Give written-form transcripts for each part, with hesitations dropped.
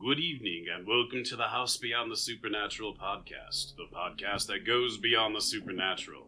Good evening, and welcome to the House Beyond the Supernatural podcast, the podcast that goes beyond the supernatural.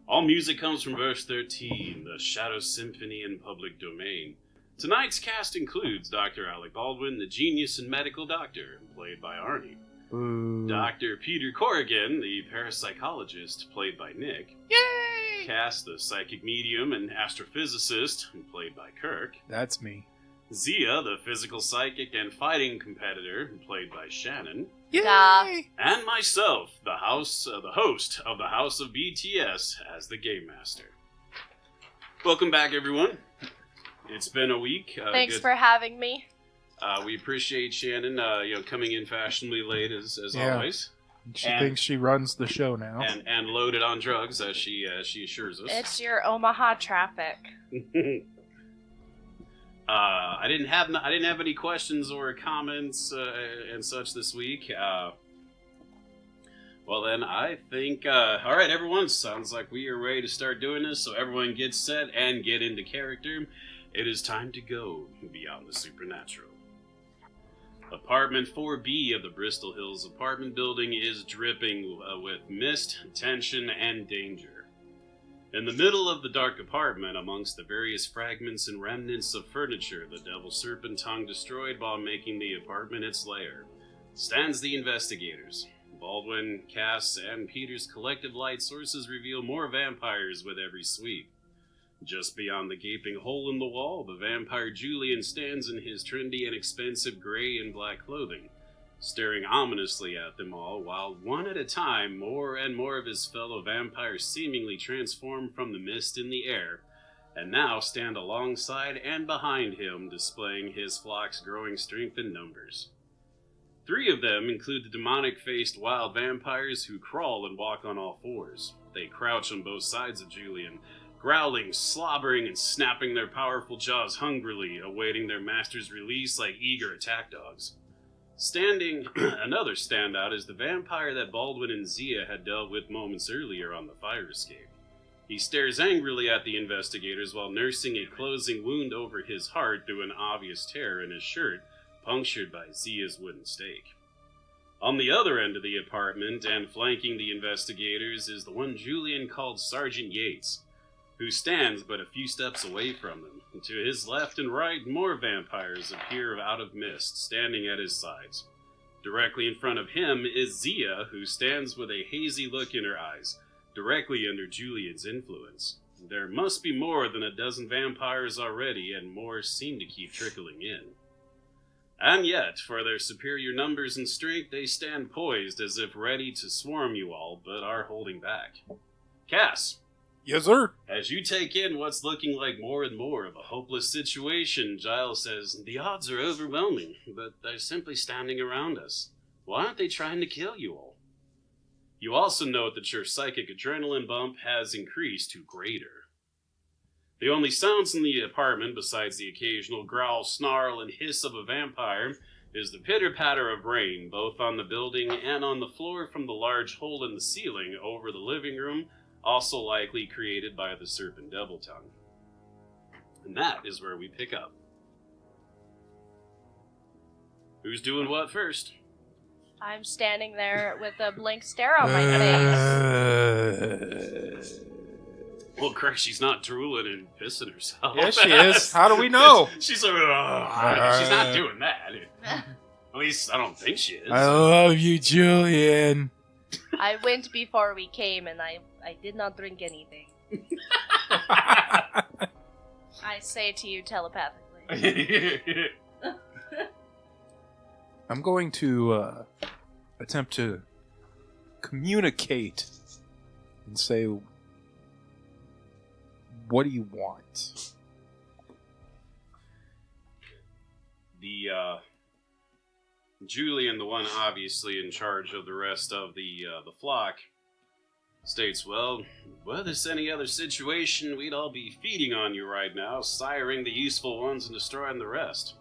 All music comes from verse 13, the Shadow Symphony in public domain. Tonight's cast includes Dr. Alec Baldwin, the genius and medical doctor, played by Arnie. Ooh. Dr. Peter Corrigan, the parapsychologist, played by Nick. Yay! Cass, the psychic medium and astrophysicist, played by Kirk. That's me. Zia, the physical psychic and fighting competitor, played by Shannon. Yay! And myself, the host of the House of BTS, as the Game Master. Welcome back, everyone. It's been a week. Thanks for having me. We appreciate Shannon, coming in fashionably late as always. She thinks she runs the show now. And loaded on drugs, as she assures us. It's your Omaha traffic. I didn't have any questions or comments and such this week. Well then, I think all right, everyone. Sounds like we are ready to start doing this. So everyone get set and get into character. It is time to go beyond the supernatural. Apartment 4B of the Bristol Hills apartment building is dripping with mist, tension, and danger. In the middle of the dark apartment, amongst the various fragments and remnants of furniture the Devil Serpent Tongue destroyed while making the apartment its lair, stands the investigators. Baldwin, Cass, and Peter's collective light sources reveal more vampires with every sweep. Just beyond the gaping hole in the wall, the vampire Julian stands in his trendy and expensive gray and black clothing, staring ominously at them all, while one at a time, more and more of his fellow vampires seemingly transform from the mist in the air, and now stand alongside and behind him, displaying his flock's growing strength and numbers. 3 of them include the demonic-faced wild vampires who crawl and walk on all fours. They crouch on both sides of Julian, growling, slobbering, and snapping their powerful jaws hungrily, awaiting their master's release like eager attack dogs. Another standout is the vampire that Baldwin and Zia had dealt with moments earlier on the fire escape. He stares angrily at the investigators while nursing a closing wound over his heart through an obvious tear in his shirt, punctured by Zia's wooden stake. On the other end of the apartment, and flanking the investigators, is the one Julian called Sergeant Yates, who stands but a few steps away from them. And to his left and right, more vampires appear out of mist, standing at his sides. Directly in front of him is Zia, who stands with a hazy look in her eyes, directly under Julian's influence. There must be more than a dozen vampires already, and more seem to keep trickling in. And yet, for their superior numbers and strength, they stand poised as if ready to swarm you all, but are holding back. Cass! Yes, sir? As you take in what's looking like more and more of a hopeless situation, Giles says, "The odds are overwhelming, but they're simply standing around us. Why aren't they trying to kill you all?" You also note that your psychic adrenaline bump has increased to greater. The only sounds in the apartment, besides the occasional growl, snarl, and hiss of a vampire, is the pitter-patter of rain, both on the building and on the floor from the large hole in the ceiling over the living room, also likely created by the Serpent Devil Tongue. And that is where we pick up. Who's doing what first? I'm standing there with a blank stare on my face. Well, Christ, she's not drooling and pissing herself. Yes, she is. How do we know? She's like, she's not doing that. At least I don't think she is. I love you, Julian. I went before we came, and I did not drink anything. I say to you telepathically. I'm going to attempt to communicate and say, what do you want? The Julian, the one obviously in charge of the rest of the flock, states, well, were this any other situation, we'd all be feeding on you right now, siring the useful ones and destroying the rest.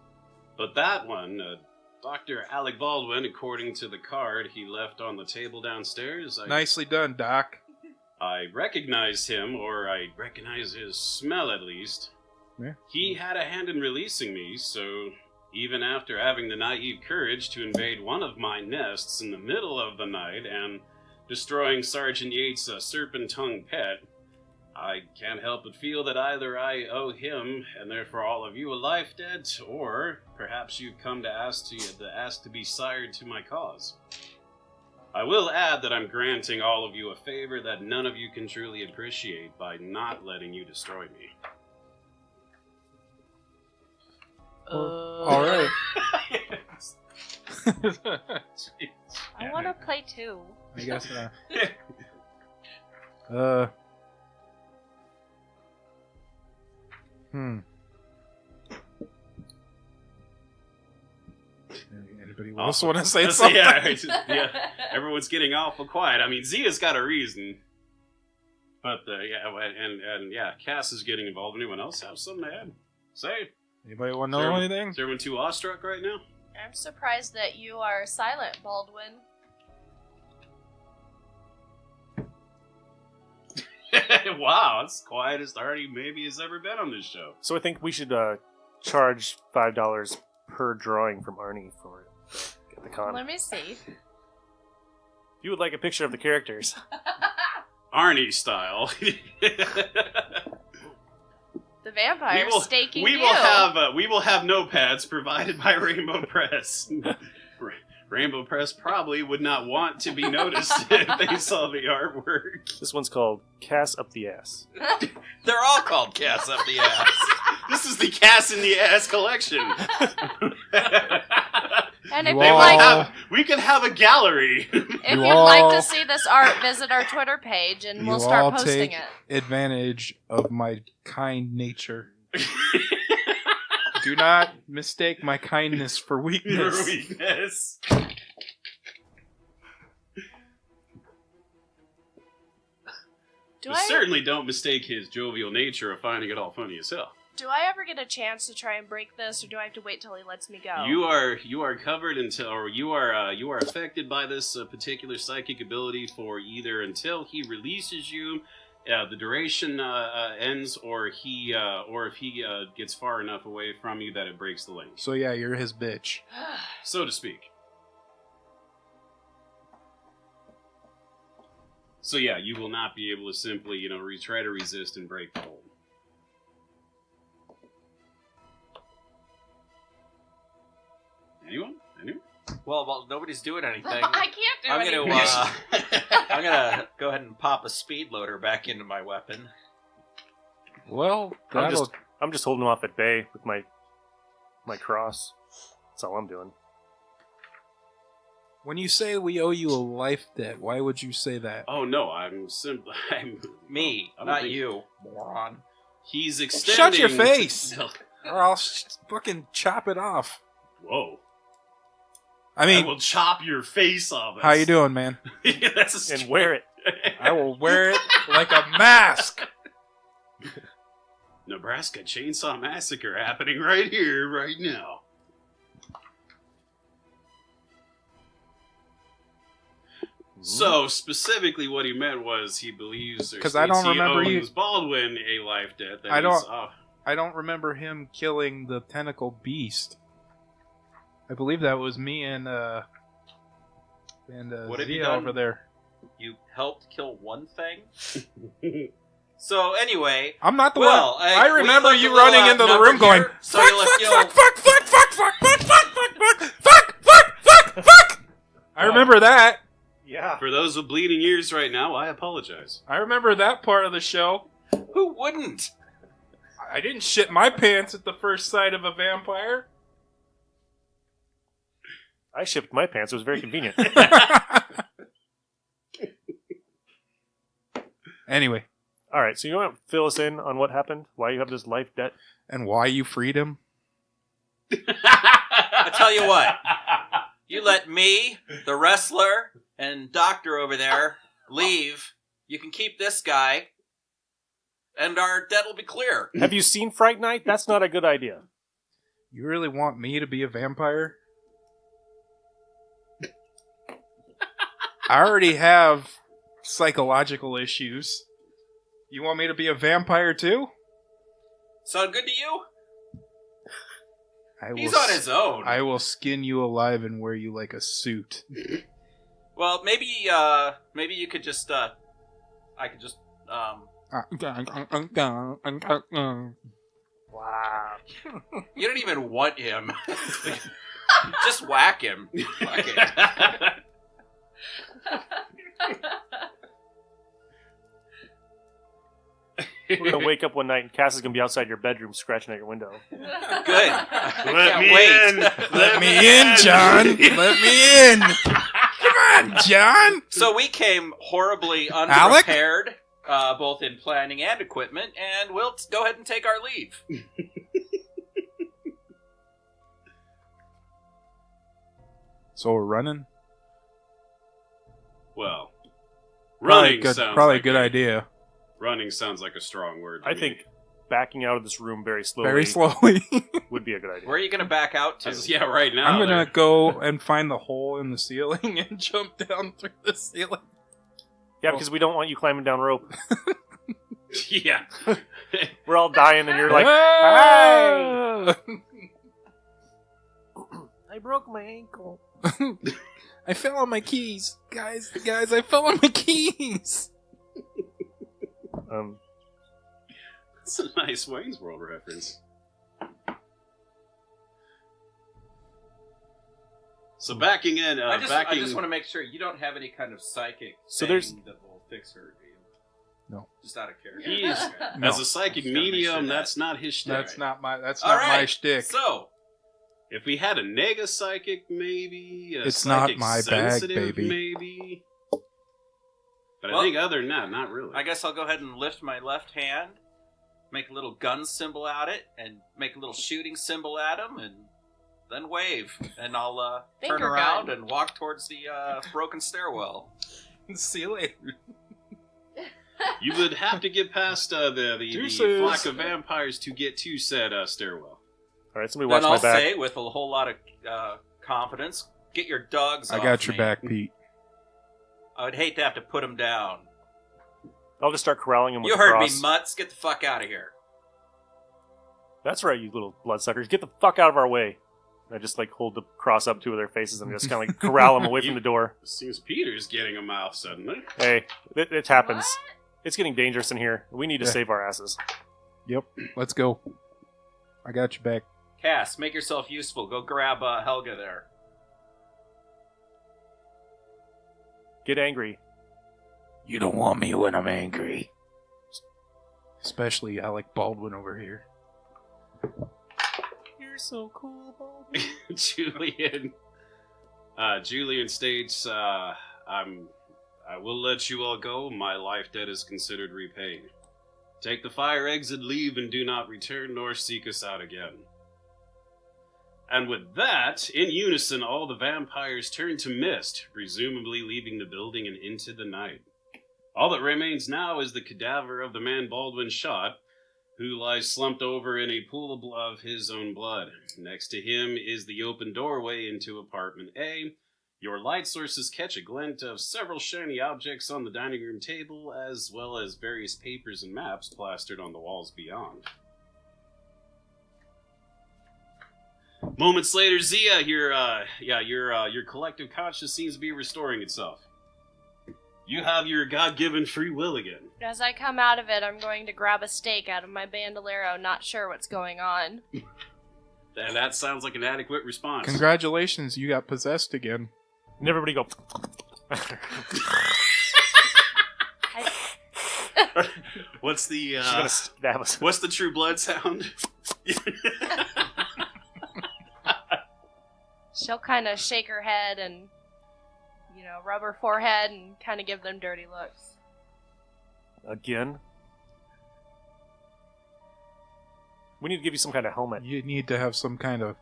But that one, Dr. Alec Baldwin, according to the card he left on the table downstairs... Nicely done, Doc. I recognize him, or I recognize his smell at least. Yeah. He had a hand in releasing me, so even after having the naive courage to invade one of my nests in the middle of the night and destroying Sergeant Yates' serpent-tongued pet, I can't help but feel that either I owe him, and therefore all of you, a life debt, or perhaps you've come to ask to be sired to my cause. I will add that I'm granting all of you a favor that none of you can truly appreciate by not letting you destroy me. All right. I want to play too. I guess. Anybody else want to say something? Yeah, everyone's getting awful quiet. I mean, Zia's got a reason. But, Cass is getting involved. Anyone else have something to add? Say. Anybody want to know anything? Is everyone too awestruck right now? I'm surprised that you are silent, Baldwin. Wow, it's the quietest Arnie maybe has ever been on this show. So I think we should charge $5 per drawing from Arnie for get the con. Let me see. You would like a picture of the characters. Arnie style. The vampire staking we will have notepads provided by Rainbow Press. Rainbow Press probably would not want to be noticed if they saw the artwork. This one's called Cass Up the Ass. They're all called Cass Up the Ass. This is the Cass in the Ass collection. And if we could have a gallery. If you'd like to see this art, visit our Twitter page and we'll start posting it. Advantage of my kind nature. Do not mistake my kindness for weakness. Your weakness. Certainly don't mistake his jovial nature of finding it all funny as hell. Do I ever get a chance to try and break this, or do I have to wait till he lets me go? You are covered until, or you are affected by this particular psychic ability for either until he releases you, the duration ends, or if he gets far enough away from you that it breaks the link. So yeah, you're his bitch, so to speak. So yeah, you will not be able to simply, try to resist and break the hold. Anyone? Well, nobody's doing anything. I can't do anything. I'm gonna go ahead and pop a speed loader back into my weapon. Well, I'm just holding him off at bay with my cross. That's all I'm doing. When you say we owe you a life debt, why would you say that? Oh no, I'm not you, moron. He's extending. Shut your face, or I'll fucking chop it off. Whoa. I mean, I will chop your face off. How you doing, man? That's and wear it. I will wear it like a mask. Nebraska Chainsaw Massacre happening right here, right now. So, specifically what he meant was he believes... Because I don't remember he owes Baldwin a life debt. I don't remember him killing the tentacle beast. I believe that was me and what have you Zia done? Over there. You helped kill one thing? So, anyway... I'm not the one. Well, I remember you running into the room going, fuck. I remember that. Yeah. For those with bleeding ears right now, I apologize. I remember that part of the show. Who wouldn't? I didn't shit my pants at the first sight of a vampire. I shipped my pants. It was very convenient. Anyway. All right, so you want to fill us in on what happened? Why you have this life debt? And why you freed him? I tell you what. You let me, the wrestler, and Doctor over there leave. You can keep this guy, and our debt will be clear. Have you seen Fright Night? That's not a good idea. You really want me to be a vampire? I already have psychological issues. You want me to be a vampire too? Sound good to you? He's on his own. I will skin you alive and wear you like a suit. Well, maybe you could just I could just Wow. You don't even want him. Just whack him. Fuck it. We're gonna wake up one night and Cass is gonna be outside your bedroom scratching at your window. Good. Let me in. Let me in, John. Let me in. Come on, John. So we came horribly unprepared, both in planning and equipment, and we'll go ahead and take our leave. So we're running? Well, Probably running good. sounds Probably like a good idea. Running sounds like a strong word. To I me. think backing out of this room very slowly, Very slowly. would be a good idea. Where are you going to back out to? Yeah, right now. I'm gonna go and find the hole in the ceiling and jump down through the ceiling. Yeah, because we don't want you climbing down rope. Yeah. We're all dying, and you're like, Ah! I broke my ankle. I fell on my keys, guys. I fell on my keys. That's a nice Wayne's World reference. So backing in, I just want to make sure you don't have any kind of psychic So thing there's- that will fix her, do you? No. Just out of character. He is, No. as a psychic Just gotta make medium, sure that's not his shtick. That's not my. That's All not right. my shtick. So, If we had a nega psychic, maybe. A It's not psychic my bag, sensitive, baby. Maybe. But Well, I think other than that, not really. I guess I'll go ahead and lift my left hand, make a little gun symbol at it, and make a little shooting symbol at him, and then wave. And I'll turn Finger around gun. and walk towards the broken stairwell. See you later. You would have to get past the Deuces. flock of vampires to get to said stairwell. All right, somebody watch Then my I'll back. say, with a whole lot of confidence, get your dogs I off got your me. back, Pete. I would hate to have to put them down. I'll just start corralling him with You a heard me, cross. mutts. Get the fuck out of here. That's right, you little bloodsuckers. Get the fuck out of our way. And I just like hold the cross up to their faces and just kind of like corral them away from the door. Seems Peter's getting a mouth suddenly. Hey, it happens. What? It's getting dangerous in here. We need to Yeah. save our asses. Yep. Let's go. I got your back. Cass, make yourself useful. Go grab Helga there. Get angry. You don't want me when I'm angry. Especially Alec Baldwin over here. You're so cool, Baldwin. Julian states, I will let you all go. My life debt is considered repaid. Take the fire exit, leave, and do not return nor seek us out again. And with that, in unison, all the vampires turn to mist, presumably leaving the building and into the night. All that remains now is the cadaver of the man Baldwin shot, who lies slumped over in a pool of his own blood. Next to him is the open doorway into apartment A. Your light sources catch a glint of several shiny objects on the dining room table, as well as various papers and maps plastered on the walls beyond. Moments later, Zia, your collective conscious seems to be restoring itself. You have your God-given free will again. As I come out of it, I'm going to grab a steak out of my bandolero, not sure what's going on. And that sounds like an adequate response. Congratulations, you got possessed again. And everybody go. What's the She's gonna stab us. what's the True Blood sound? She'll kind of shake her head and, rub her forehead and kind of give them dirty looks. Again? We need to give you some kind of helmet. You need to have some kind of...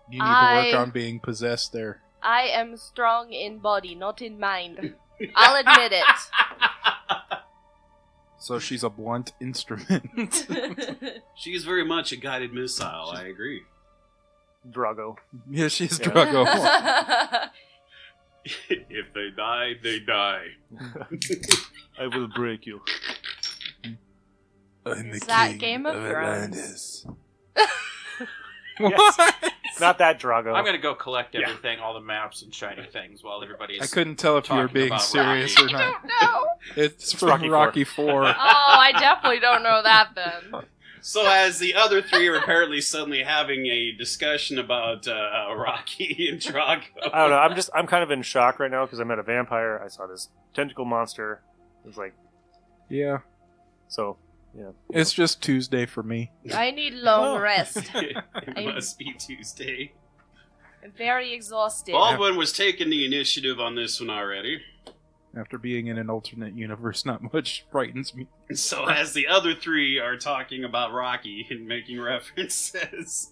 You need to work I- on being possessed there. I am strong in body, not in mind. I'll admit it. So she's a blunt instrument. She is very much a guided missile, I agree. Drago. Yeah, she's Yeah. Drago. If they die, they die. I will break you. I'm Is that Game of Thrones? What? Not that Drago. I'm gonna go collect everything, all the maps and shiny things, while everybody I is. couldn't tell if you were talking being about serious Rocky. or I not. don't know. It's from Rocky 4. Oh, I definitely don't know that then. So as the other three are apparently suddenly having a discussion about Rocky and Drago. I don't know. I'm kind of in shock right now because I met a vampire. I saw this tentacle monster. It was like, Yeah. so, yeah. It's just Tuesday for me. I need long rest. It must be Tuesday. I'm very exhausted. Baldwin was taking the initiative on this one already. After being in an alternate universe, not much frightens me. So as the other three are talking about Rocky and making references,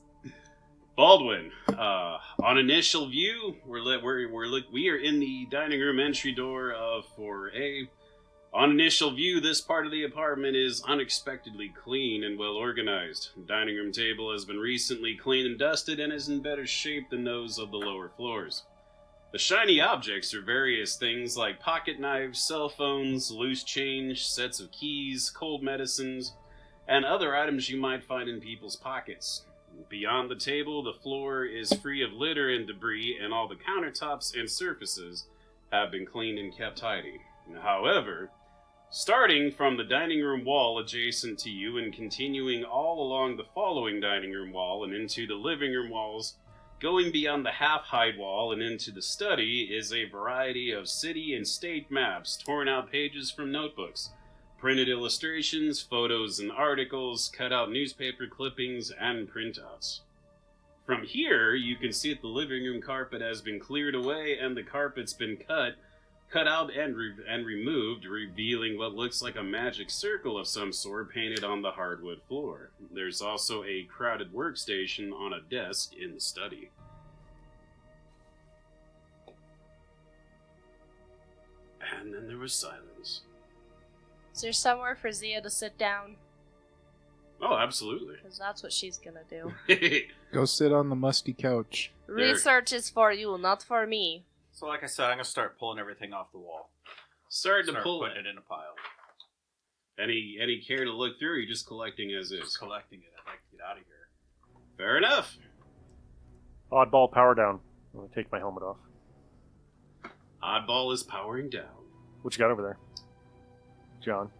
Baldwin, on initial view, we are in the dining room entry door of 4A. On initial view, this part of the apartment is unexpectedly clean and well organized. The dining room table has been recently cleaned and dusted and is in better shape than those of the lower floors. The shiny objects are various things like pocket knives, cell phones, loose change, sets of keys, cold medicines, and other items you might find in people's pockets. Beyond the table, the floor is free of litter and debris, and all the countertops and surfaces have been cleaned and kept tidy. However, starting from the dining room wall adjacent to you and continuing all along the following dining room wall and into the living room walls, going beyond the half-height wall and into the study is a variety of city and state maps, torn out pages from notebooks, printed illustrations, photos and articles, cut-out newspaper clippings, and printouts. From here, you can see that the living room carpet has been cleared away and the carpet's been cut out and removed, revealing what looks like a magic circle of some sort painted on the hardwood floor. There's also a crowded workstation on a desk in the study. And then there was silence. Is there somewhere for Zia to sit down? Oh, absolutely. Because that's what she's gonna do. Go sit on the musty couch. Research is for you, not for me. So, like I said, I'm gonna start pulling everything off the wall. Start Start pull putting it in a pile. Any care to look through, or are you just collecting as Just is? collecting it. I'd like to get out of here. Fair enough. Oddball, power down. I'm going to take my helmet off. Oddball is powering down. What you got over there? John.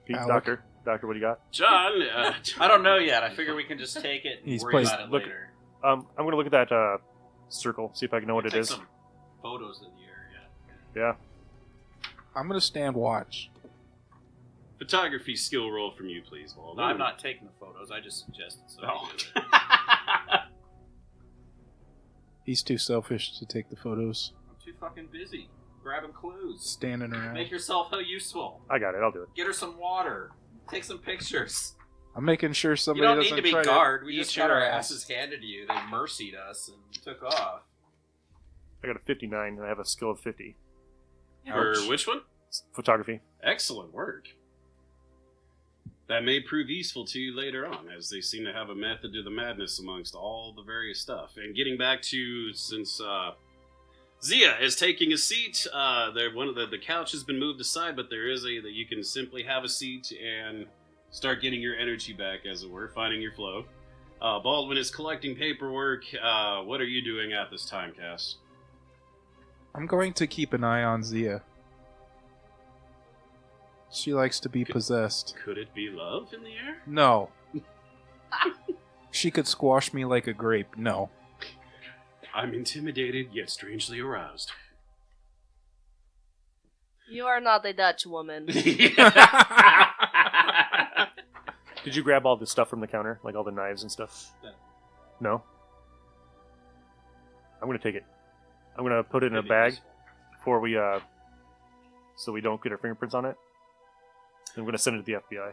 Pete, Alec. Doctor, what do you got? John, I don't know yet. I figure we can just take it and He's worry placed- about it look- later. I'm going to look at that circle, see if I can know what it Take is. some photos of the area. Yeah. I'm gonna stand watch. photography skill roll from you, please, Baldwin. No, I'm not taking the photos. I just suggested so. Oh. He's too selfish to take the photos. I'm too fucking busy grabbing clues. Standing around. Make yourself useful. I got it, I'll do it. Get her some water. Take some pictures. I'm making sure You somebody don't need doesn't to be try guard. to We eat just got your our ass. asses handed to you. They mercied us and took off. I got a 59 and I have a skill of 50. For which one? Photography. Excellent work. That may prove useful to you later on, as they seem to have a method to the madness amongst all the various stuff. And getting back to, since Zia is taking a seat, one of the couch has been moved aside, but there is that you can simply have a seat and start getting your energy back, as it were, finding your flow. Baldwin is collecting paperwork. What are you doing at this time, Cass? I'm going to keep an eye on Zia. She likes to be possessed. Could it be love in the air? No. She could squash me like a grape. No. I'm intimidated, yet strangely aroused. You are not a Dutch woman. Did you grab all the stuff from the counter? Like all the knives and stuff? No? I'm going to take it. I'm going to put it in a bag before we, so we don't get our fingerprints on it. I'm going to send it to the FBI.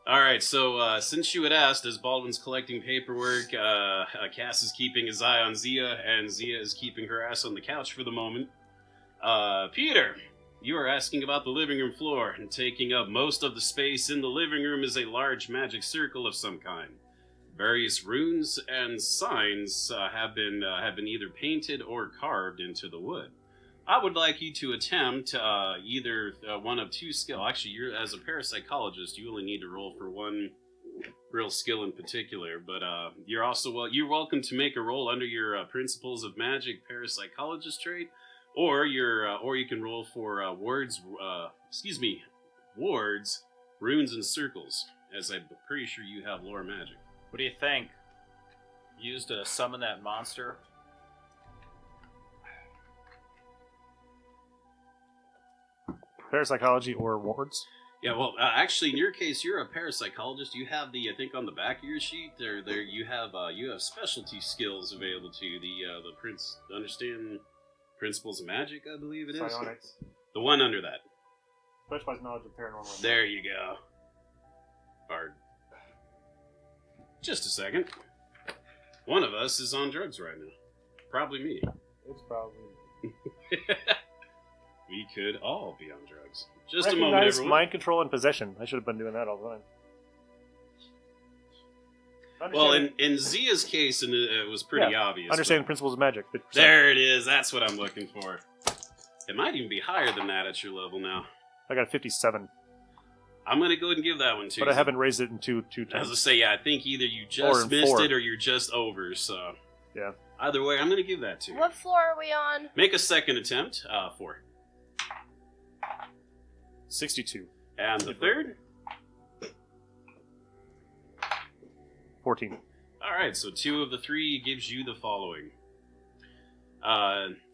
Alright, so since you had asked, as Baldwin's collecting paperwork, Cass is keeping his eye on Zia, and Zia is keeping her ass on the couch for the moment. Peter, you are asking about the living room floor, and taking up most of the space in the living room is a large magic circle of some kind. Various runes and signs have been either painted or carved into the wood. I would like you to attempt either one of two skill. Actually, you're as a parapsychologist, you only need to roll for one real skill in particular, but you're also you're welcome to make a roll under your Principles of Magic Parapsychologist trait, or you can roll for wards, runes, and circles, as I'm pretty sure you have lore magic. What do you think? Used to summon that monster? Parapsychology or wards? Yeah, well, actually, in your case, you're a parapsychologist. You have I think on the back of your sheet, there you have specialty skills available to you. The understand Principles of Magic, I believe it is. Psionics. The one under that. Specialized knowledge of paranormal. There you go. Bard. Just a second. One of us is on drugs right now. Probably me. It's probably. We could all be on drugs. Just a moment, everyone. Mind control and possession. I should have been doing that all the time. Well, in Zia's case, it was pretty obvious. Understanding Principles of Magic. 50%. There it is. That's what I'm looking for. It might even be higher than that at your level now. I got a 57. I'm going to go ahead and give that one to you. But I haven't raised it in two times. As I say, I think either you just missed it or you're just over, so... Yeah. Either way, I'm going to give that to you. What floor are we on? Make a second attempt. 4. 62. And the third? 14. Alright, so 2 of the 3 gives you the following.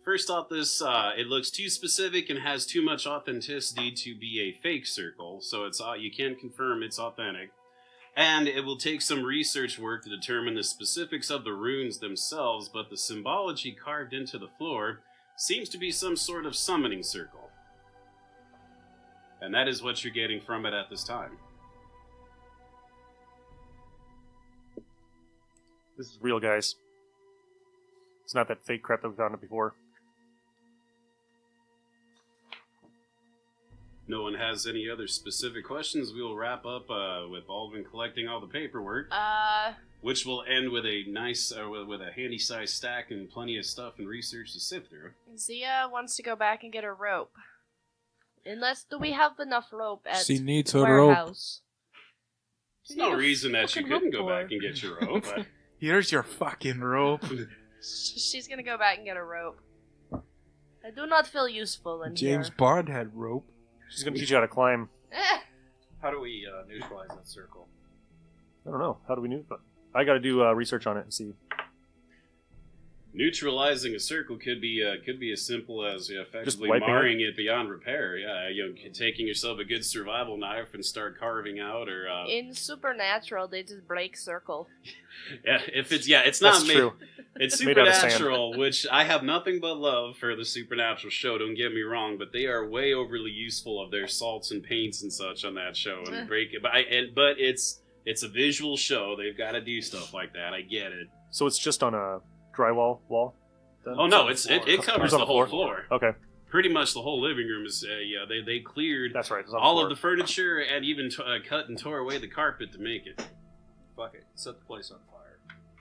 First off, this it looks too specific and has too much authenticity to be a fake circle, so it's you can confirm it's authentic. And it will take some research work to determine the specifics of the runes themselves, but the symbology carved into the floor seems to be some sort of summoning circle. And that is what you're getting from it at this time. This is real, guys. It's not that fake crap that we found it before. No one has any other specific questions. We will wrap up with Baldwin collecting all the paperwork, which will end with a nice, with a handy-sized stack and plenty of stuff and research to sift through. Zia wants to go back and get a rope. Unless, do we have enough rope at She needs her warehouse? There's no reason that you couldn't go back and get your rope. Here's your fucking rope. She's gonna go back and get a rope. I do not feel useful in James here. Bond had rope. She's going to teach you how to climb. How do we neutralize that circle? I don't know. How do we neutralize? I got to do research on it and see. Neutralizing a circle could be as simple as effectively wiping marring it beyond repair. Yeah, taking yourself a good survival knife and start carving out, or in Supernatural, they just break circle. yeah, it's not That's true. It's Made out of sand. Supernatural, which I have nothing but love for the Supernatural show. Don't get me wrong, but they are way overly useful of their salts and paints and such on that show and break it. But it's a visual show. They've got to do stuff like that. I get it. So it's just on a drywall wall? Then? Oh no, it covers on the the whole floor? floor. Okay. Pretty much the whole living room is. They cleared That's right. It's on all the of the furniture and even cut and tore away the carpet to make it. Fuck it. Set the place on fire.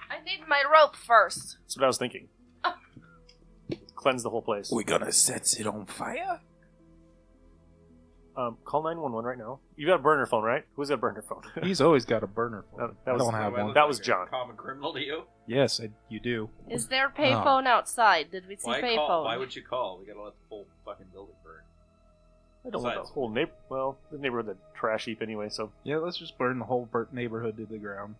I need my rope first. That's what I was thinking. Cleanse the whole place. We're gonna set it on fire? Call 911 right now. You got a burner phone, right? Who's got a burner phone? He's always got a burner phone. That I was- don't have one. That was John. Common criminal to you? Yes, you do. Is there payphone outside? Did we see payphone? Why would you call? We gotta let the whole fucking building burn. I don't want the whole neighborhood. Well, the neighborhood's a trash heap anyway, so. Yeah, let's just burn the whole neighborhood to the ground.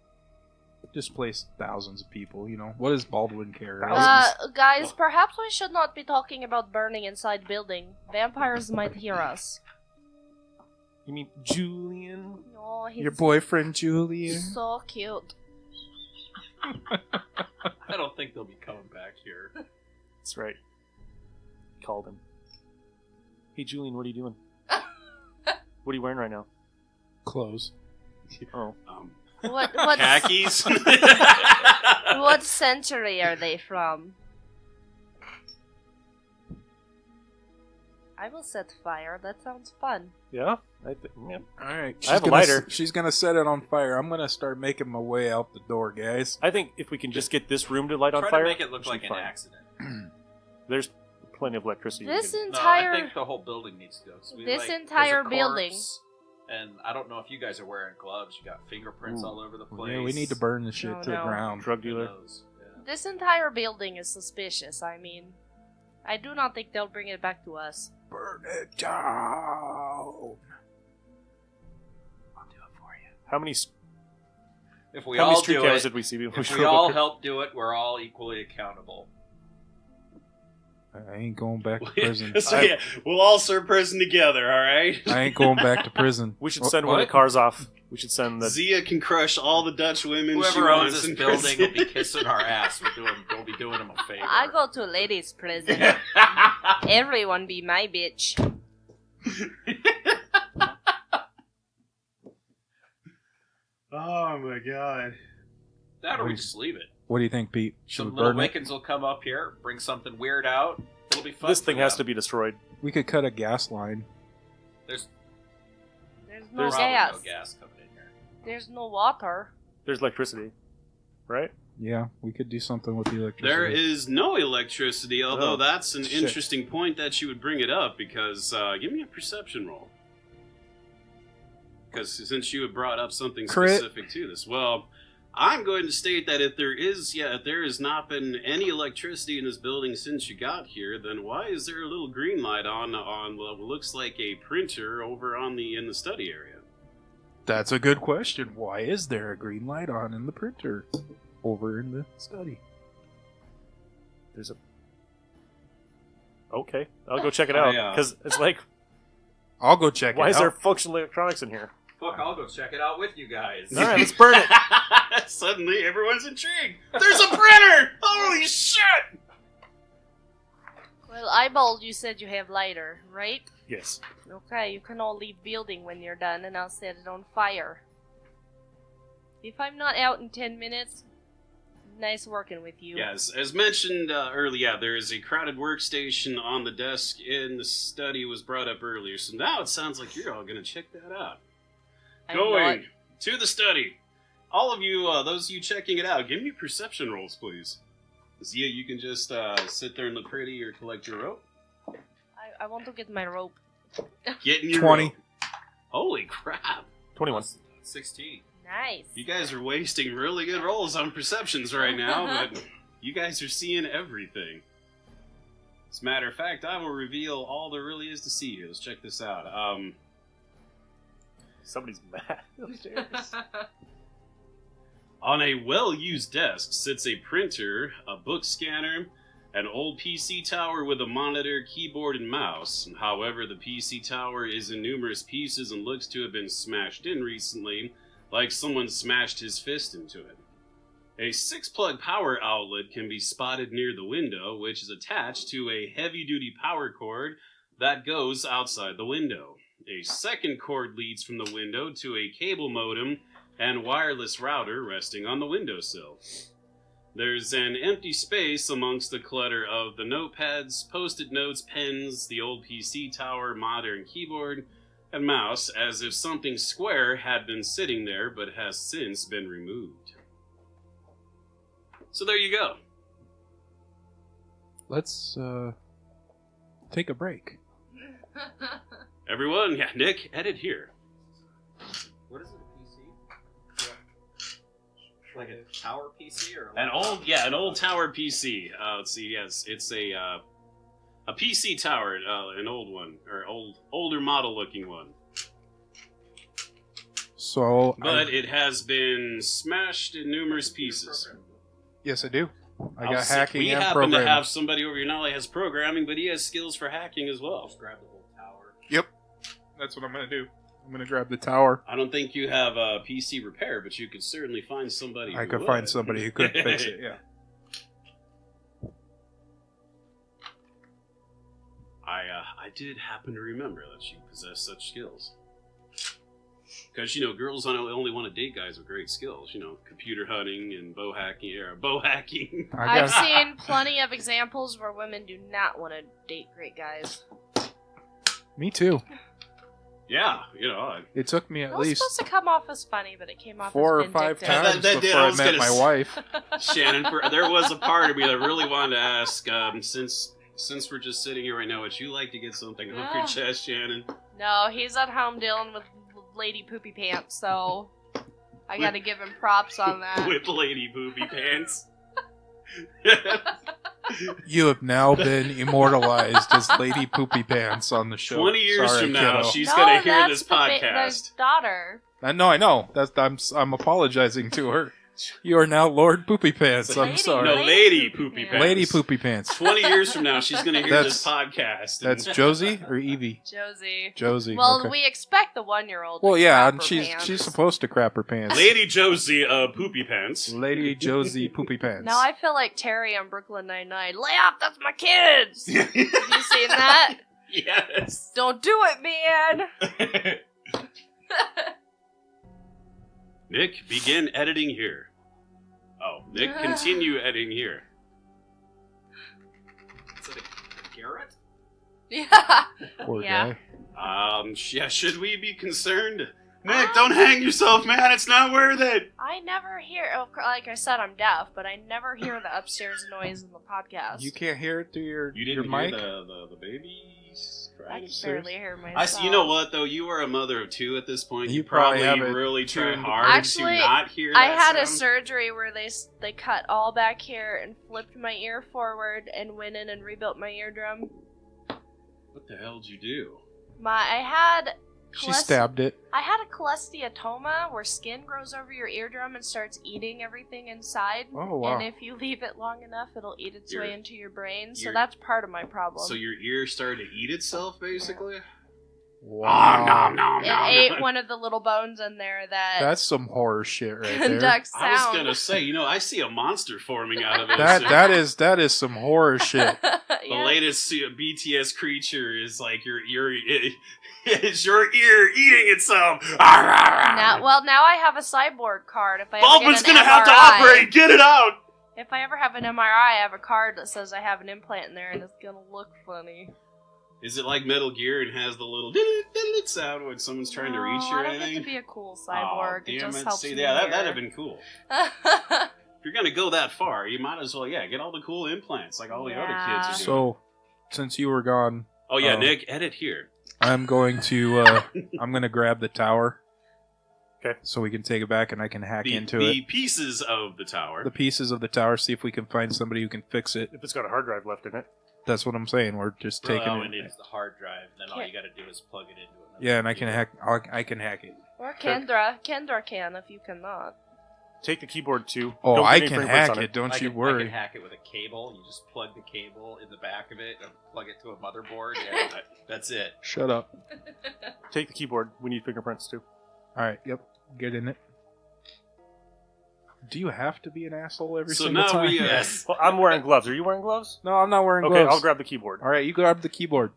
Displace thousands of people, you know. What does Baldwin care? Guys, perhaps we should not be talking about burning inside building. Vampires might hear us. You mean Julian? Oh, he's Your boyfriend, Julian? so cute. I don't think they'll be coming back here. That's right. Called him. Hey, Julian, what are you doing? What are you wearing right now? Clothes. Oh. What Khakis? what century are they from? I will set fire. That sounds fun. Yeah? All right. I have a lighter. She's gonna set it on fire. I'm gonna start making my way out the door, guys. I think if we can just get this room to light on Try fire. to make it look should like be an fine. accident. There's plenty of electricity. This No, I entire think the whole building needs to go. So we, This there's a entire corpse, building. And I don't know if you guys are wearing gloves. You got fingerprints all over the place. Yeah, we need to burn this shit No, to the no. ground. Drug Who dealer. knows? Yeah. This entire building is suspicious. I mean, I do not think they'll bring it back to us. Burn it down. I'll do it for you. How many If we how many all street do cams it, did we see before if showed we up all here? help do it, we're all equally accountable. I ain't going back to prison. So yeah, we'll all serve prison together, all right? I ain't going back to prison. We should Wh- send one of what? the cars off. We should send the. Zia can crush all the Dutch women she Whoever owns wants this in building prison. will be kissing our ass. We'll be doing them a favor. I go to ladies' prison. Everyone be my bitch. Oh my god. That or we just leave it. What do you think, Pete? Should Some we little burn it? Wiccans will come up here, bring something weird out. It'll be fun. This thing for has them. to be destroyed. We could cut a gas line. There's There's no There's probably gas. no gas coming in here. There's no water. There's electricity, right? Yeah, we could do something with the electricity. There is no electricity, although Oh, that's an shit. interesting point that you would bring it up, because give me a perception roll. Because since you had brought up something Crit. specific to this, well, I'm going to state that if there has not been any electricity in this building since you got here, then why is there a little green light on what looks like a printer over in the study area? That's a good question. Why is there a green light on in the printer over in the study? There's a. Okay, I'll go check it Oh, out yeah. because it's like, I'll go check why it is out. there functional electronics in here? Fuck, I'll go check it out with you guys. All right, let's burn it. Suddenly, everyone's intrigued. There's a printer! Holy shit! Well, Eyeball, you said you have lighter, right? Yes. Okay, you can all leave building when you're done, and I'll set it on fire. If I'm not out in 10 minutes, nice working with you. Yes, as mentioned earlier, there is a crowded workstation on the desk in the study was brought up earlier. So now it sounds like you're all going to check that out. I'm Going not- to the study. All of you, those of you checking it out, give me perception rolls, please. Zia, you can just sit there and look pretty or collect your rope. I want to get my rope. Get in your 20. rope. Holy crap. 21. 16. Nice. You guys are wasting really good rolls on perceptions right now, but you guys are seeing everything. As a matter of fact, I will reveal all there really is to see here. Let's check this out. Somebody's mad upstairs. On a well-used desk sits a printer, a book scanner, an old PC tower with a monitor, keyboard, and mouse. However, the PC tower is in numerous pieces and looks to have been smashed in recently, like someone smashed his fist into it. A 6-plug power outlet can be spotted near the window, which is attached to a heavy-duty power cord that goes outside the window. A second cord leads from the window to a cable modem and wireless router resting on the windowsill. There's an empty space amongst the clutter of the notepads, post-it notes, pens, the old PC tower, modern keyboard, and mouse, as if something square had been sitting there but has since been removed. So there you go. Let's take a break. Everyone, yeah, Nick, edit here. What is it, a PC? Like a tower PC or a An laptop? an old tower PC. Let's see, yes, it's a PC tower, an old one, or older model-looking one. So, But it has been smashed in numerous pieces. yes, I do. I I'll got say- hacking we and happen programming. to have somebody over here not only has programming, but he has skills for hacking as well. Just grab the whole tower. Yep, that's what I'm gonna do. I'm gonna grab the tower. I don't think you have a PC repair, but you could certainly find somebody I who could would. find somebody who could fix it. Yeah. I did happen to remember that you possess such skills. Because, girls only want to date guys with great skills. Computer hunting and bow hacking. I I've got. seen plenty of examples where women do not want to date great guys. Me too. Yeah, It took me It at was least supposed to come off as funny, but it came off 4 as or 5 vindictive. times That did, before I I was met gonna my s- wife. Shannon, there was a part of me that really wanted to ask, since we're just sitting here right now, would you like to get something off your Yeah. chest, Shannon? No, he's at home dealing with Lady Poopy Pants, so I gotta give him props on that. With Lady Poopy Pants. You have now been immortalized as Lady Poopy Pants on the show. 20 years Sorry, from now, kiddo. she's gonna hear that's this the podcast. daughter. I know. I'm apologizing to her. You are now Lord Poopy Pants. I'm Lady- sorry. No, Lady Lady Poopy Poopy Pants. Pants. Lady Poopy Pants. 20 years from now, she's gonna hear That's- this podcast. That's Josie or Evie? Josie. Josie. Well, okay. we expect the 1-year-old. Well, to yeah, crap and her she's pants. supposed to crap her pants. Lady Josie Poopy Pants. Lady Josie Poopy Pants. Now I feel like Terry on Brooklyn Nine-Nine. Lay off, that's my kids! Have you seen that? Yes. Don't do it, man! Nick, begin editing here. Oh, Nick, continue editing here. Is it a Garrett? Yeah. Poor Yeah. guy. Yeah, should we be concerned? Nick, don't hang yourself, man. It's not worth it. I never hear, like I said, I'm deaf, but I never hear the upstairs noise in the podcast. You can't hear it through your You didn't your hear mic. the babies I crying? can barely hear myself. You know what though? You are a mother of two at this point. You You probably probably have it really try tuned- hard Actually, to not hear that I had a sound. surgery where they cut all back here and flipped my ear forward and went in and rebuilt my eardrum. What the hell did you do? I had She stabbed it. I had a cholesteatoma where skin grows over your eardrum and starts eating everything inside. Oh, wow. And if you leave it long enough, it'll eat its way into your brain. So your- that's part of my problem. So your ear started to eat itself, basically. Wow. Nom, nom, it nom, ate nom. one of the little bones in there that That's some horror shit right there. conducts I was sound. gonna say, I see a monster forming out of this. That is some horror shit. The Yeah. latest BTS creature is like your ear. It's your ear eating itself. Now I have a cyborg card. If I ever Bulbin's get an gonna have to MRI, operate. Get it out. If I ever have an MRI, I have a card that says I have an implant in there, and it's gonna look funny. Is it like Metal Gear and has the little diddle sound when someone's trying to reach you or I don't get anything? to be a cool cyborg. Oh, it damn just it. helps See, me yeah, hear. that'd have been cool. If you're gonna go that far, you might as well, get all the cool implants like all the other kids are doing. So, since you were gone, Oh yeah, Nick, edit here. I'm going to grab the tower. Okay. So we can take it back and I can hack into The it. pieces of the tower. The pieces of the tower, see if we can find somebody who can fix it. If it's got a hard drive left in it. That's what I'm saying. We're just taking Well, it. it needs the hard drive. Then all you got to do is plug it into another. Yeah, and I can computer. I can hack it. Or Kendra. Kendra can if you cannot. Take the keyboard too. Oh, Don't I get any can fingerprints hack on it. Don't I you can worry. hack it with a cable. You just plug the cable in the back of it and plug it to a motherboard, and that's it. Shut up. Take the keyboard. We need fingerprints too. All right. Yep. Get in it. Do you have to be an asshole every So single now time? we, Yes. Well, I'm wearing gloves. Are you wearing gloves? No, I'm not wearing Okay, gloves. I'll grab the keyboard. All right, you grab the keyboard.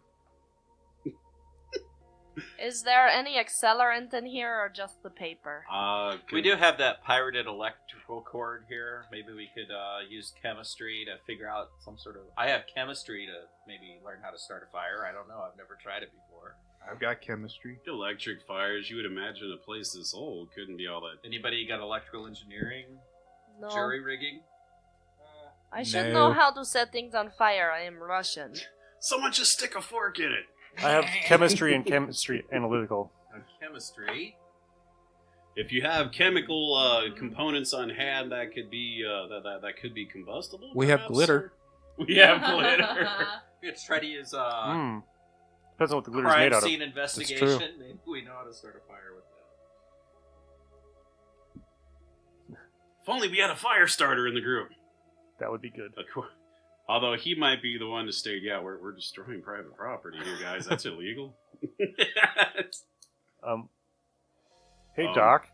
Is there any accelerant in here or just the paper? We do have that pirated electrical cord here. Maybe we could use chemistry to figure out some sort of... I have chemistry to maybe learn how to start a fire. I don't know. I've never tried it before. I've got chemistry. electric fires. You would imagine a place this old couldn't be all that. Anybody got electrical engineering? No. Jury rigging? I should No. know how to set things on fire. I am Russian. Someone just stick a fork in it. I have chemistry and chemistry analytical. Chemistry? If you have chemical components on hand, that could be that could be combustible. We have perhaps? glitter. We have glitter. Let's try to use Depends on what the glitter's crime made out of. scene true. investigation. Maybe we know how to start a fire with that. If only we had a fire starter in the group. That would be good. Although he might be the one to state, yeah, we're destroying private property here, guys. That's illegal. Hey, Doc.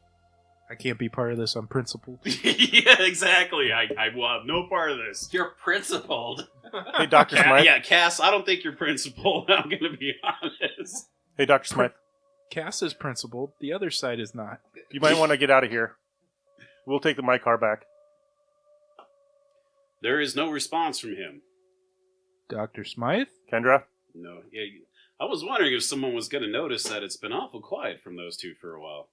I can't be part of this on principle. Yeah, exactly. I will have no part of this. You're principled. Hey, Dr. Smythe. Yeah, Cass, I don't think you're principled. I'm going to be honest. Hey, Dr. Smythe. Cass is principled. The other side is not. You might want to get out of here. We'll take my car back. There is no response from him. Dr. Smythe? Kendra? No. Yeah, I was wondering if someone was going to notice that it's been awful quiet from those two for a while.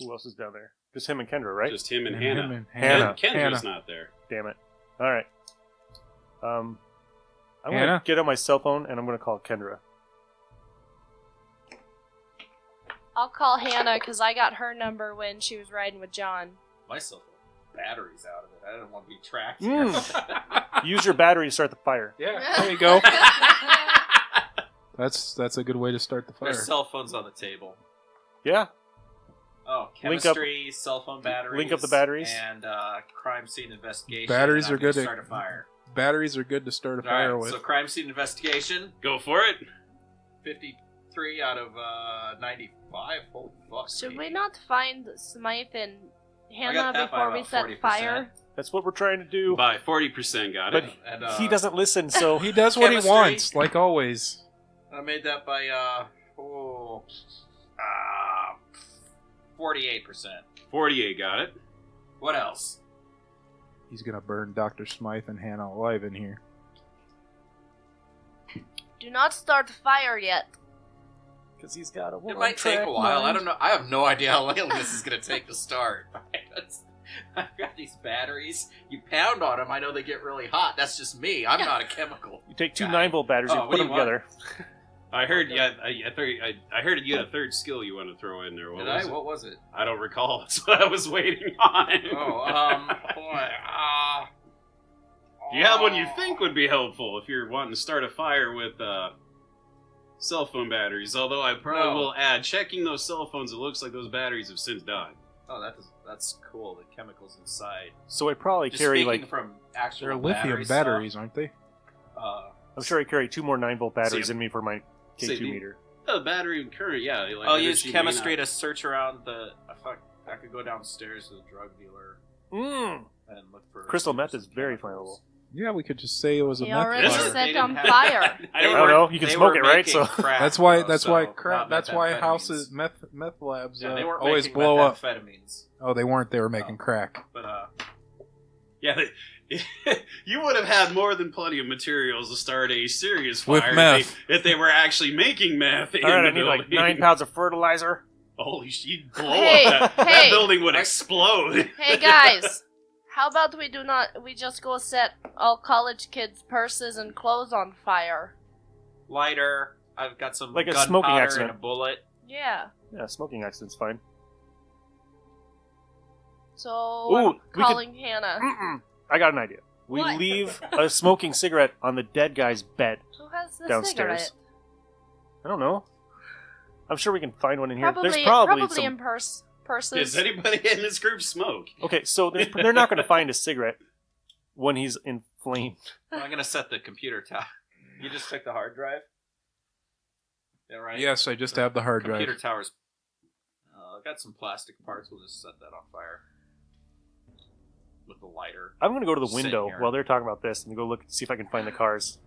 Who else is down there? Just him and Kendra, right? Just him and And Hannah. him and Hannah. Kendra's Hannah. not there. Damn it. All right. I'm going Hannah? to get on my cell phone and I'm going to call Kendra. I'll call Hannah because I got her number when she was riding with John. My cell phone battery's out of it. I don't want to be tracked. Use your battery to start the fire. Yeah, there you go. That's a good way to start the fire. There's cell phones on the table. Yeah. Oh, Link chemistry, cell phone batteries. Link up the batteries. And crime scene investigation. Batteries and are good to at- start a fire. Batteries are good to start a fire Alright, with. so crime scene investigation. Go for it. 53 out of 95. Holy fuck. Should me. we not find Smythe and Hannah got that by before we about set 40%. fire? That's what we're trying to do. By 40%, got it. But And, he doesn't listen, so He does what he Chemistry. wants, like always. I made that by 48%. 48, got it. What else? He's gonna burn Dr. Smythe and Hannah alive in here. Do not start fire yet. because he's got a It might take a while. I don't know. I have no idea how long this is going to take to start. I've got these batteries. You pound on them, I know they get really hot. That's just me. I'm not a chemical. You take two guy. 9-volt batteries Oh, and what put do them you want? together. I heard, I heard you had a third skill you want to throw in there. What Did was I? it? What was it? I don't recall. That's what I was waiting on. Boy. Do you have one you think would be helpful if you're wanting to start a fire with cell phone batteries? Although I probably No. will add, checking those cell phones, it looks like those batteries have since died. Oh, that's cool. The chemicals inside. So I probably Just carry speaking like from actual They're lithium battery batteries, stuff, aren't they? I'm sure I carry 2 more 9-volt batteries So- in me for my so K2 the- meter. The battery current, yeah. Like I'll use energy chemistry may to not- search around the. I could go downstairs to the drug dealer Mm. and look for Crystal meth some is very chemicals. Yeah, we could just say it was a He meth already Is it? fire. They set didn't on have- fire. I don't know. You can They smoke were it, right? making So crack, That's why. though, That's so why. not That's why methamphetamines. houses, meth labs, Yeah, they weren't always making blow up. methamphetamines, Oh, they weren't. They were making No. crack. but Yeah, you would have had more than plenty of materials to start a serious With fire meth. if they were actually making meth in all right, the I need like building. 9 pounds of fertilizer. Holy shit, you'd blow Hey, up that hey. building would explode. Hey guys, how about we just go set all college kids' purses and clothes on fire? lighter. I've got some Like a gunpowder smoking and accident. a bullet. Yeah. Yeah, smoking accident's fine. So Ooh, I'm we could- calling Hannah. Mm-mm. I got an idea. We What? leave a smoking cigarette on the dead guy's bed. Who has the Downstairs. cigarette? I don't know. I'm sure we can find one in here. Probably, There's probably probably some. in purses. Does anybody in this group smoke? Okay, so they're not going to find a cigarette when he's inflamed. I'm gonna set the computer tower. You just took the hard drive. Yeah, right. Yes, I just have the hard drive. Computer towers. I've got some plastic parts. We'll just set that on fire with the lighter. I'm going to go to the Sit window here. while they're talking about this and go look see if I can find the cars.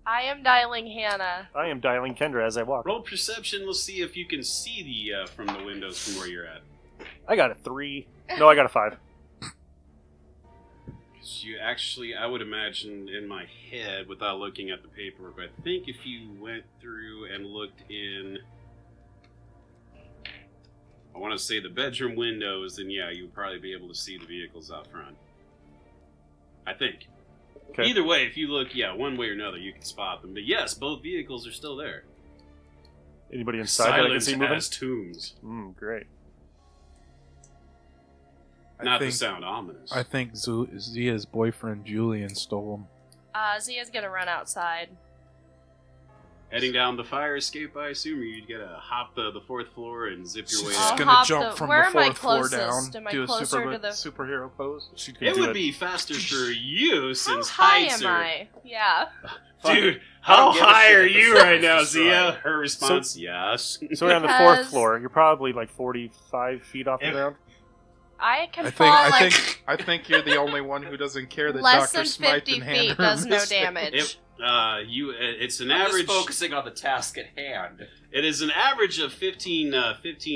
I am dialing Hannah. I am dialing Kendra as I walk. Roll perception. Let's see if you can see the from the windows from where you're at. I got a 3. No, I got a 5. 'Cause you actually, I would imagine in my head, without looking at the paperwork, I think if you went through and looked in, I want to say the bedroom windows, then yeah, you would probably be able to see the vehicles out front. I think. Okay. Either way, if you look, yeah, one way or another, you can spot them. But yes, both vehicles are still there. Anybody inside that I can Silence see moving? as tombs. Great. Not to sound ominous. I think Zia's boyfriend Julian stole them. Zia's gonna run outside. Heading down the fire escape, I assume, or you'd gotta hop the 4th floor and zip your way She's I'll out. gonna hop jump the- from where the am I 4th floor closest? down. Am I Do a closer to the- superhero pose. She can It do would be faster for you How since high heights am are... I? Yeah. Dude, I don't how give a high shit are if the you sun right is now, destroyed. Zia? Her response, yes. So we're on the 4th Because- floor. You're probably like 45 feet off the If- ground. I can I fall like think you're the only one who doesn't care that less Dr. than Smythe 50 and feet Hannah does are no missing. damage. It's an I'm average... just focusing on the task at hand. It is an average of 15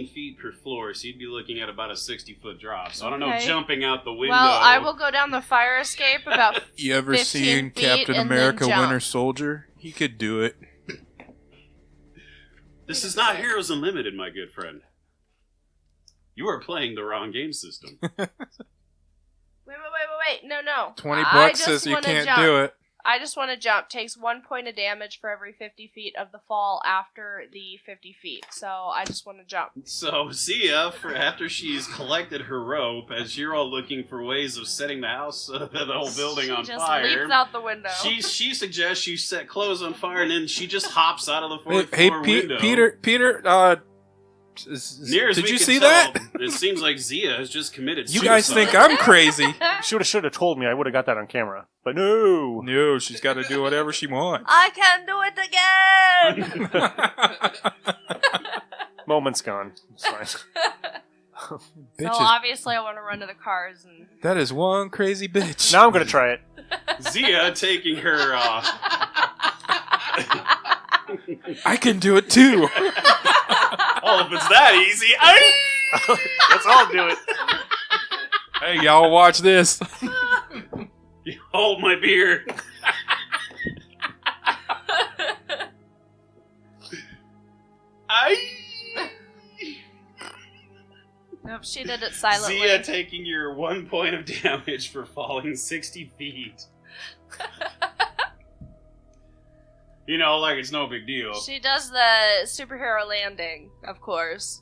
feet per floor, so you'd be looking at about a 60-foot drop. So I don't know, Okay. jumping out the window... Well, I will go down the fire escape about You ever 15 seen feet Captain and then America jump. Winter Soldier? He could do it. This is not Heroes Unlimited, my good friend. You are playing the wrong game system. Wait. No. 20 I bucks just says you wanna can't jump. do it. I just want to jump. Takes 1 point of damage for every 50 feet of the fall after the 50 feet. So I just want to jump. So Zia, after she's collected her rope, as you're all looking for ways of setting the house, the whole building on fire, she just leaps out the window. She suggests you set clothes on fire, and then she just hops out of the fourth Hey, floor window. Peter, did you see that? It seems like Zia has just committed You suicide. guys think I'm crazy? Should have told me. I would have got that on camera. But no. No, she's got to do whatever she wants. I can do it again! Moment's gone. It's fine. So Bitches. obviously I want to run to the cars and... That is one crazy bitch. Now I'm going to try it. Zia taking her... I can do it too. Oh, if it's that easy. Let's all do it. Hey, y'all, watch this. You hold my beer. Nope, she did it silently. Zia taking your 1 point of damage for falling 60 feet. You know, like it's no big deal. She does the superhero landing, of course.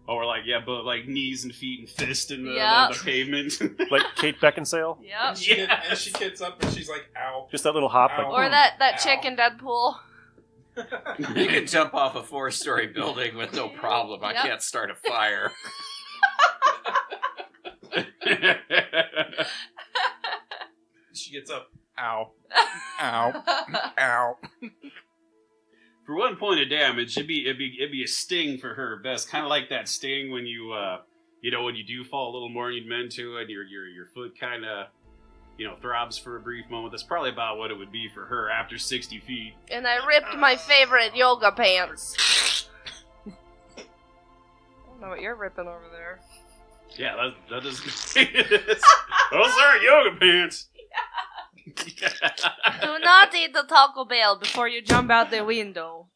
Oh, we're like, yeah, but like knees and feet and fist in the, Yep. the pavement. Like Kate Beckinsale. Yep. Yeah. And she gets up and she's like, ow. Just that little hop. Like, Or that chick in Deadpool. You can jump off a 4-story building with no problem. I Yep. can't start a fire. She gets up. Ow. Ow. Ow. For 1 point of damage, it'd be a sting for her best, kind of like that sting when you when you do fall a little more than you'd meant to, and your foot kind of throbs for a brief moment. That's probably about what it would be for her after 60 feet. And I ripped my favorite yoga pants. I don't know what you're ripping over there. Yeah, that is. Those are yoga pants. Do not eat the Taco Bell before you jump out the window.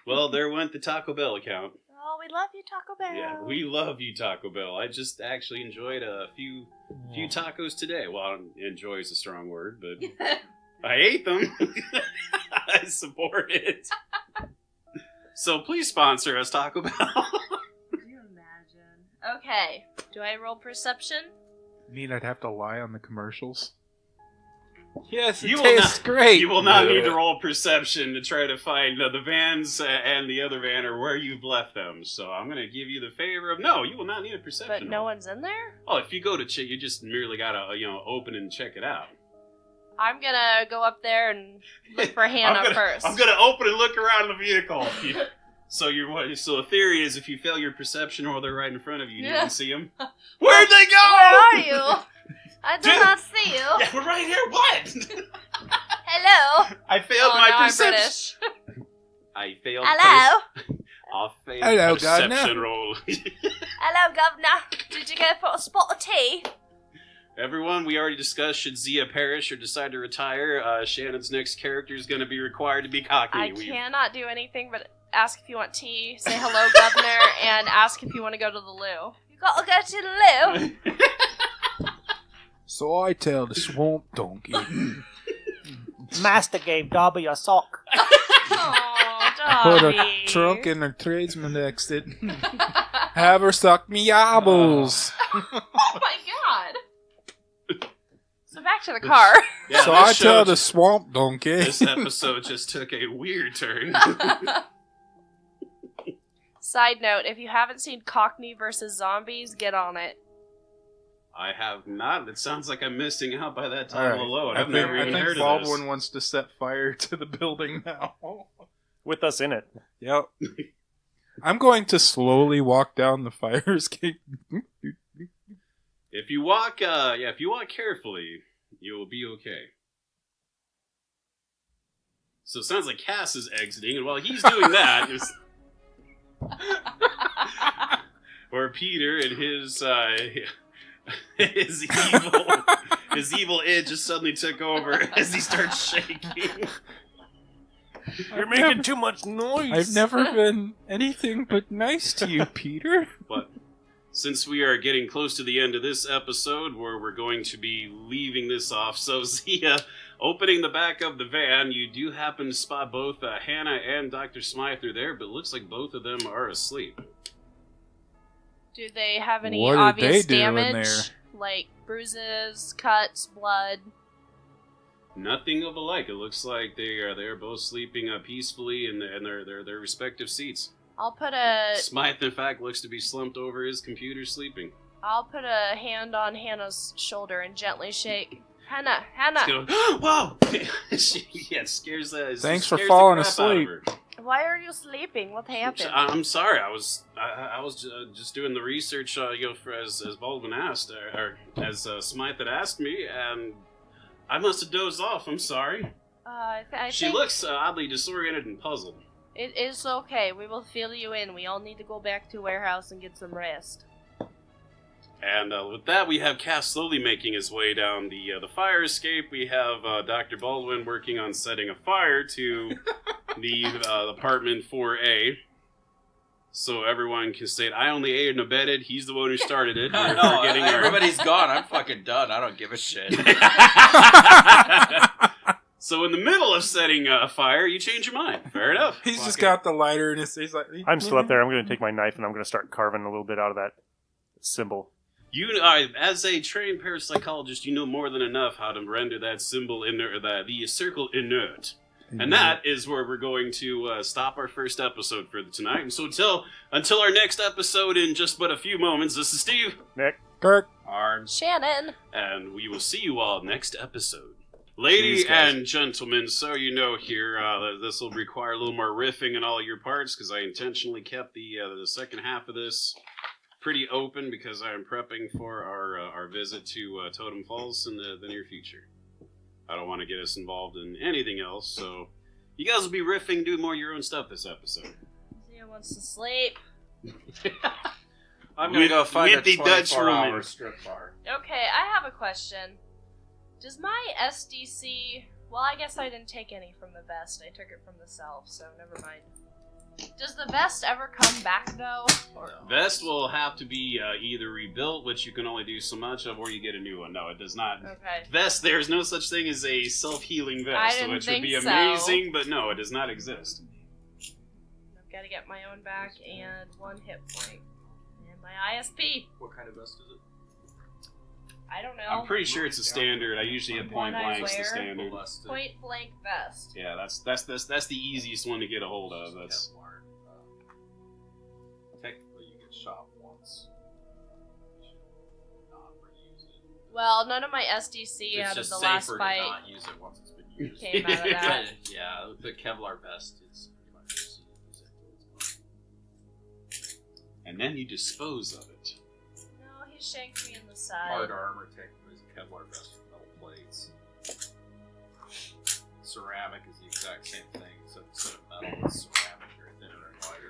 Well, there went the Taco Bell account. Oh, we love you, Taco Bell. Yeah, we love you, Taco Bell. I just actually enjoyed a few tacos today. Well, enjoy is a strong word, but I ate them. I support it. So please sponsor us, Taco Bell. Can you imagine? Okay. Do I roll perception? You mean I'd have to lie on the commercials? Yes, You it will tastes great. You will not need to roll perception to try to find the vans and the other van or where you've left them. So I'm going to give you the favor of no. You will not need a perception. But no one's in there? Oh, if you go to check, you just merely got to open and check it out. I'm gonna go up there and look for Hannah first. I'm going to open and look around the vehicle. So the theory is if you fail your perception or they're right in front of you, you don't see them. Where'd they go? Where are you? I do not see you. Yeah, we're right here. What? Hello. I failed my now perception. I'm British. I failed. Hello. I failed Hello, perception Governor. roll. Hello, Governor. Did you go for a spot of tea? Everyone, we already discussed should Zia perish or decide to retire. Shannon's next character is going to be required to be Cockney. I cannot do anything but ask if you want tea, say hello, Governor, and ask if you want to go to the loo. You gotta go to the loo. So I tell the swamp donkey. Master gave Dobby a sock. Oh, Put Dobby. a trunk in her tradesman exit. Have her suck me yabbles. Oh my god. So back to the car. Yeah, So this I show tell the swamp donkey. This episode just took a weird turn. Side note, if you haven't seen Cockney vs. Zombies, get on it. I have not. It sounds like I'm missing out by that time Alright. alone. I I've never even think heard Baldwin of this. wants to set fire to the building now. With us in it. Yep. I'm going to slowly walk down the fire escape. If you walk carefully, you will be okay. So it sounds like Cass is exiting, and while he's doing that, or Peter and his evil id just suddenly took over as he starts shaking. You're making too much noise. I've never been anything but nice to you, Peter. What? since we are getting close to the end of this episode, where we're going to be leaving this off, so Zia, opening the back of the van, you do happen to spot both Hannah and Dr. Smythe are there, but it looks like both of them are asleep. Do they have any What did obvious they do in damage? there? Like bruises, cuts, blood? Nothing of the like. It looks like they're both sleeping peacefully in their respective seats. I'll put a Smythe, in fact, looks to be slumped over his computer sleeping. I'll put a hand on Hannah's shoulder and gently shake. Hannah! Whoa! It scares the Thanks for scares the falling crap asleep. out of her. Why are you sleeping? What happened? I'm sorry. I was just doing the research, for as Baldwin asked, or as Smythe had asked me, and I must have dozed off. I'm sorry. She think looks oddly disoriented and puzzled. it is okay. We will fill you in. We all need to go back to warehouse and get some rest. And with that, we have Cass slowly making his way down the fire escape. We have Dr. Baldwin working on setting a fire to the apartment 4A. So everyone can state, I only aided and abetted. He's the one who started it. No, everybody's gone. I'm fucking done. I don't give a shit. So in the middle of setting a fire, you change your mind. Fair enough. He's just got the lighter and he's like... I'm still up there. I'm going to take my knife and I'm going to start carving a little bit out of that symbol. You, as a trained parapsychologist, you know more than enough how to render that symbol the circle inert. And that is where we're going to stop our first episode for tonight. And so until our next episode in just but a few moments, this is Steve. Nick. Kirk. Arn. Shannon. And we will see you all next episode. Ladies and gentlemen, so you know here, this will require a little more riffing in all your parts, because I intentionally kept the second half of this pretty open, because I am prepping for our visit to Totem Falls in the near future. I don't want to get us involved in anything else, so you guys will be riffing, doing more of your own stuff this episode. Zia wants to sleep. I'm going to go find a with the Dutch 24-hour woman. strip bar. Okay, I have a question. Does my SDC... Well, I guess I didn't take any from the vest. I took it from the self, so never mind. Does the vest ever come back, though? Or... Vest will have to be either rebuilt, which you can only do so much of, or you get a new one. No, it does not. Okay. Vest, there's no such thing as a self-healing I vest, didn't which would be think so. amazing, but no, it does not exist. I've got to get my own back and 1 hit point. And my ISP. What kind of vest is it? I don't know. I'm pretty sure it's a standard. I usually have point One I blanks the wear. standard. Point blank vest. Yeah, that's the easiest one to get a hold of. That's Technically, you get shot once. You should not reuse it. Well, none of my SDC It's out of just the safer last to fight not use it once it's been used. came out of that. Yeah, the Kevlar vest is pretty much just use it. and then you dispose of it. No, he shanked me in the side. Hard armor technically is a Kevlar vest with metal plates. Ceramic is the exact same thing, except instead of metal, it's ceramic or thinner and lighter.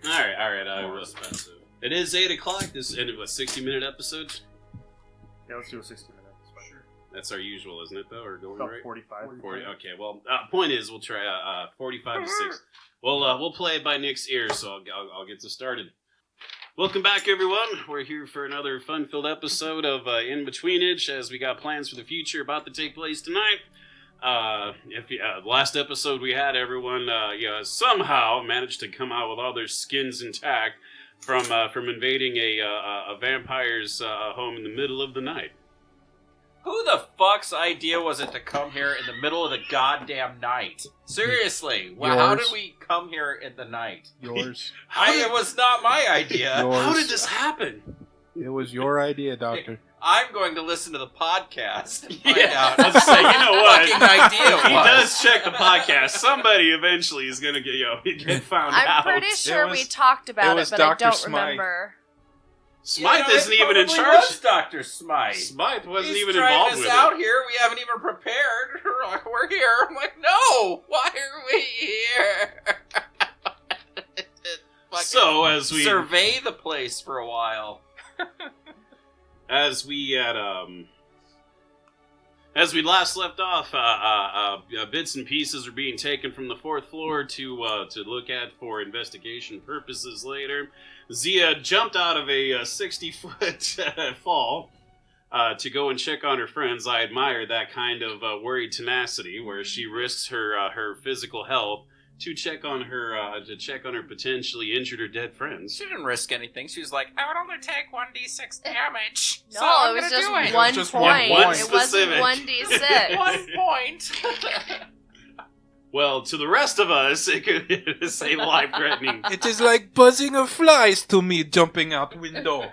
All right. More expensive. It is 8 o'clock. This ended with 60-minute episodes. Yeah, let's do a 60 minutes. Sure. That's our usual, isn't it? Though, or going About right? 45. 40. Okay. Well, point is, we'll try 45 to 6. We'll play it by Nick's ear, so I'll get this started. Welcome back, everyone. We're here for another fun-filled episode of In Betweenage, as we got plans for the future about to take place tonight. Last episode we had, everyone somehow managed to come out with all their skins intact from invading a vampire's home in the middle of the night. Who the fuck's idea was it to come here in the middle of the goddamn night? Seriously, how did we come here in the night? Yours. It was not my idea. Yours. How did this happen? It was your idea, Doctor. I'm going to listen to the podcast and find Yeah, out I was saying, you know what? fucking idea If he was. does check the podcast, somebody eventually is gonna get found out. I'm pretty sure we talked about it, but Dr. I don't Smythe. remember. Smythe You know, isn't it even in probably charge. was Dr. Smythe. Smythe wasn't He's even trying involved us with out it. here. We haven't even prepared. We're here. I'm like, no. Why are we here? Fucking So as we survey the place for a while. as we had As we last left off, bits and pieces are being taken from the 4th floor to look at for investigation purposes later. Zia jumped out of a 60-foot fall to go and check on her friends. I admire that kind of worried tenacity, where she risks her physical health to check on her potentially injured or dead friends. She didn't risk anything. She was like, I would only take 1d6 damage. No, so I'm it was gonna just do it. one just point. one It wasn't specific. 1d6. 1 point. Well, to the rest of us, it could say life-threatening. It is like buzzing of flies to me jumping out window.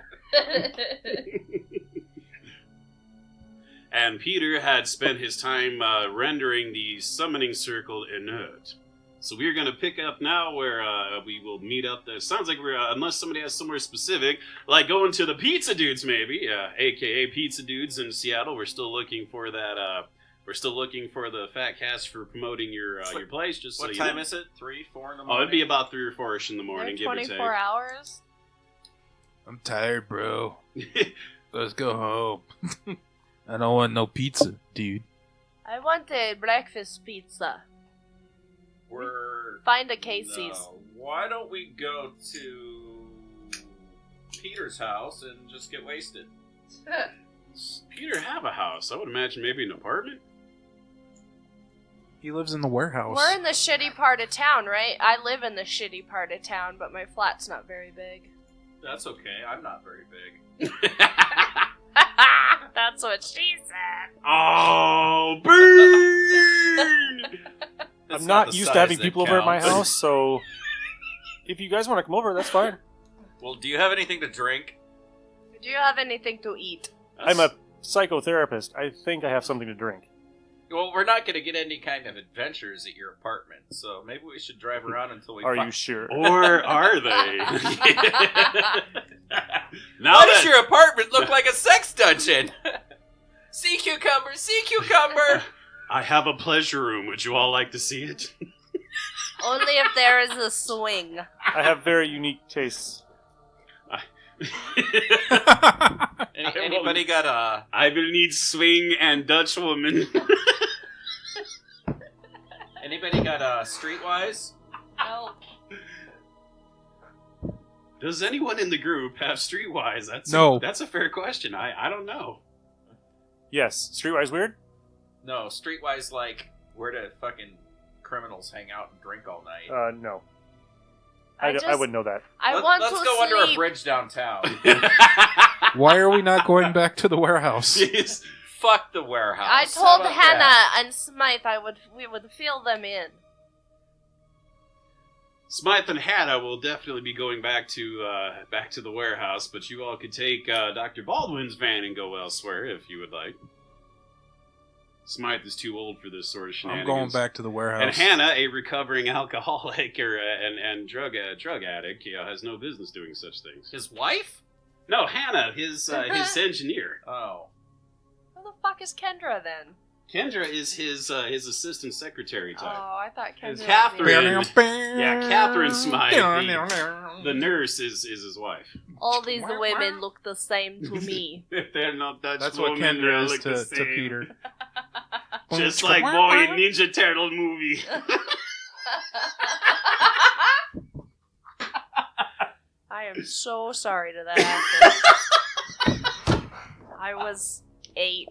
And Peter had spent his time rendering the summoning circle inert. So we're going to pick up now where we will meet up. There sounds like we're, unless somebody has somewhere specific, like going to the Pizza Dudes maybe, a.k.a. Pizza Dudes in Seattle. We're still looking for that, we're still looking for the fat cast for promoting your place. Just What so time you know. is it? 3, 4 in the Oh, morning? it'd be about 3 or 4ish in the morning, give or 24 hours? I'm tired, bro. Let's go home. I don't want no pizza, dude. I want a breakfast pizza. We're... Find a Casey's. No. Why don't we go to Peter's house and just get wasted? Does Peter have a house? I would imagine maybe an apartment. He lives in the warehouse. We're in the shitty part of town, right? I live in the shitty part of town, but my flat's not very big. That's okay. I'm not very big. That's what she said. Oh, burn! That's I'm not the used to size having that people over at my counts. house, so if you guys want to come over, that's fine. Well, do you have anything to drink? Do you have anything to eat? I'm a psychotherapist. I think I have something to drink. Well, we're not going to get any kind of adventures at your apartment, so maybe we should drive around until we Are find... you sure? Or are they? Now Why that does your apartment look like a sex dungeon? Sea cucumber, sea cucumber! I have a pleasure room, would you all like to see it? Only if there is a swing. I have very unique tastes. Anybody got a... I will need swing and Dutch woman. Anybody got a Streetwise? No. Does anyone in the group have Streetwise? No. That's a fair question. I don't know. Yes. Streetwise weird? No, Streetwise like where do fucking criminals hang out and drink all night. No. I I wouldn't know that. I Let's want go to under a sleep. bridge downtown. Why are we not going back to the warehouse? Yes. Fuck the warehouse. I How told about Hannah that? and Smythe we would fill them in. Smythe and Hannah will definitely be going back to the warehouse, but you all could take Dr. Baldwin's van and go elsewhere if you would like. Smythe is too old for this sort of I'm shenanigans. going back to the warehouse. And Hannah, a recovering alcoholic and drug addict, has no business doing such things. His wife? No, Hannah, his engineer. Oh. Who the fuck is Kendra then? Kendra is his assistant secretary type. Oh, I thought Kendra was Catherine. the- Yeah, Catherine Smythe, the nurse, is his wife. All these women look the same to me. If they're not Dutch That's what women, Kendra they is look the to same. Peter. Just like Boy in Ninja Turtle movie. I am so sorry to that actor. I was 8.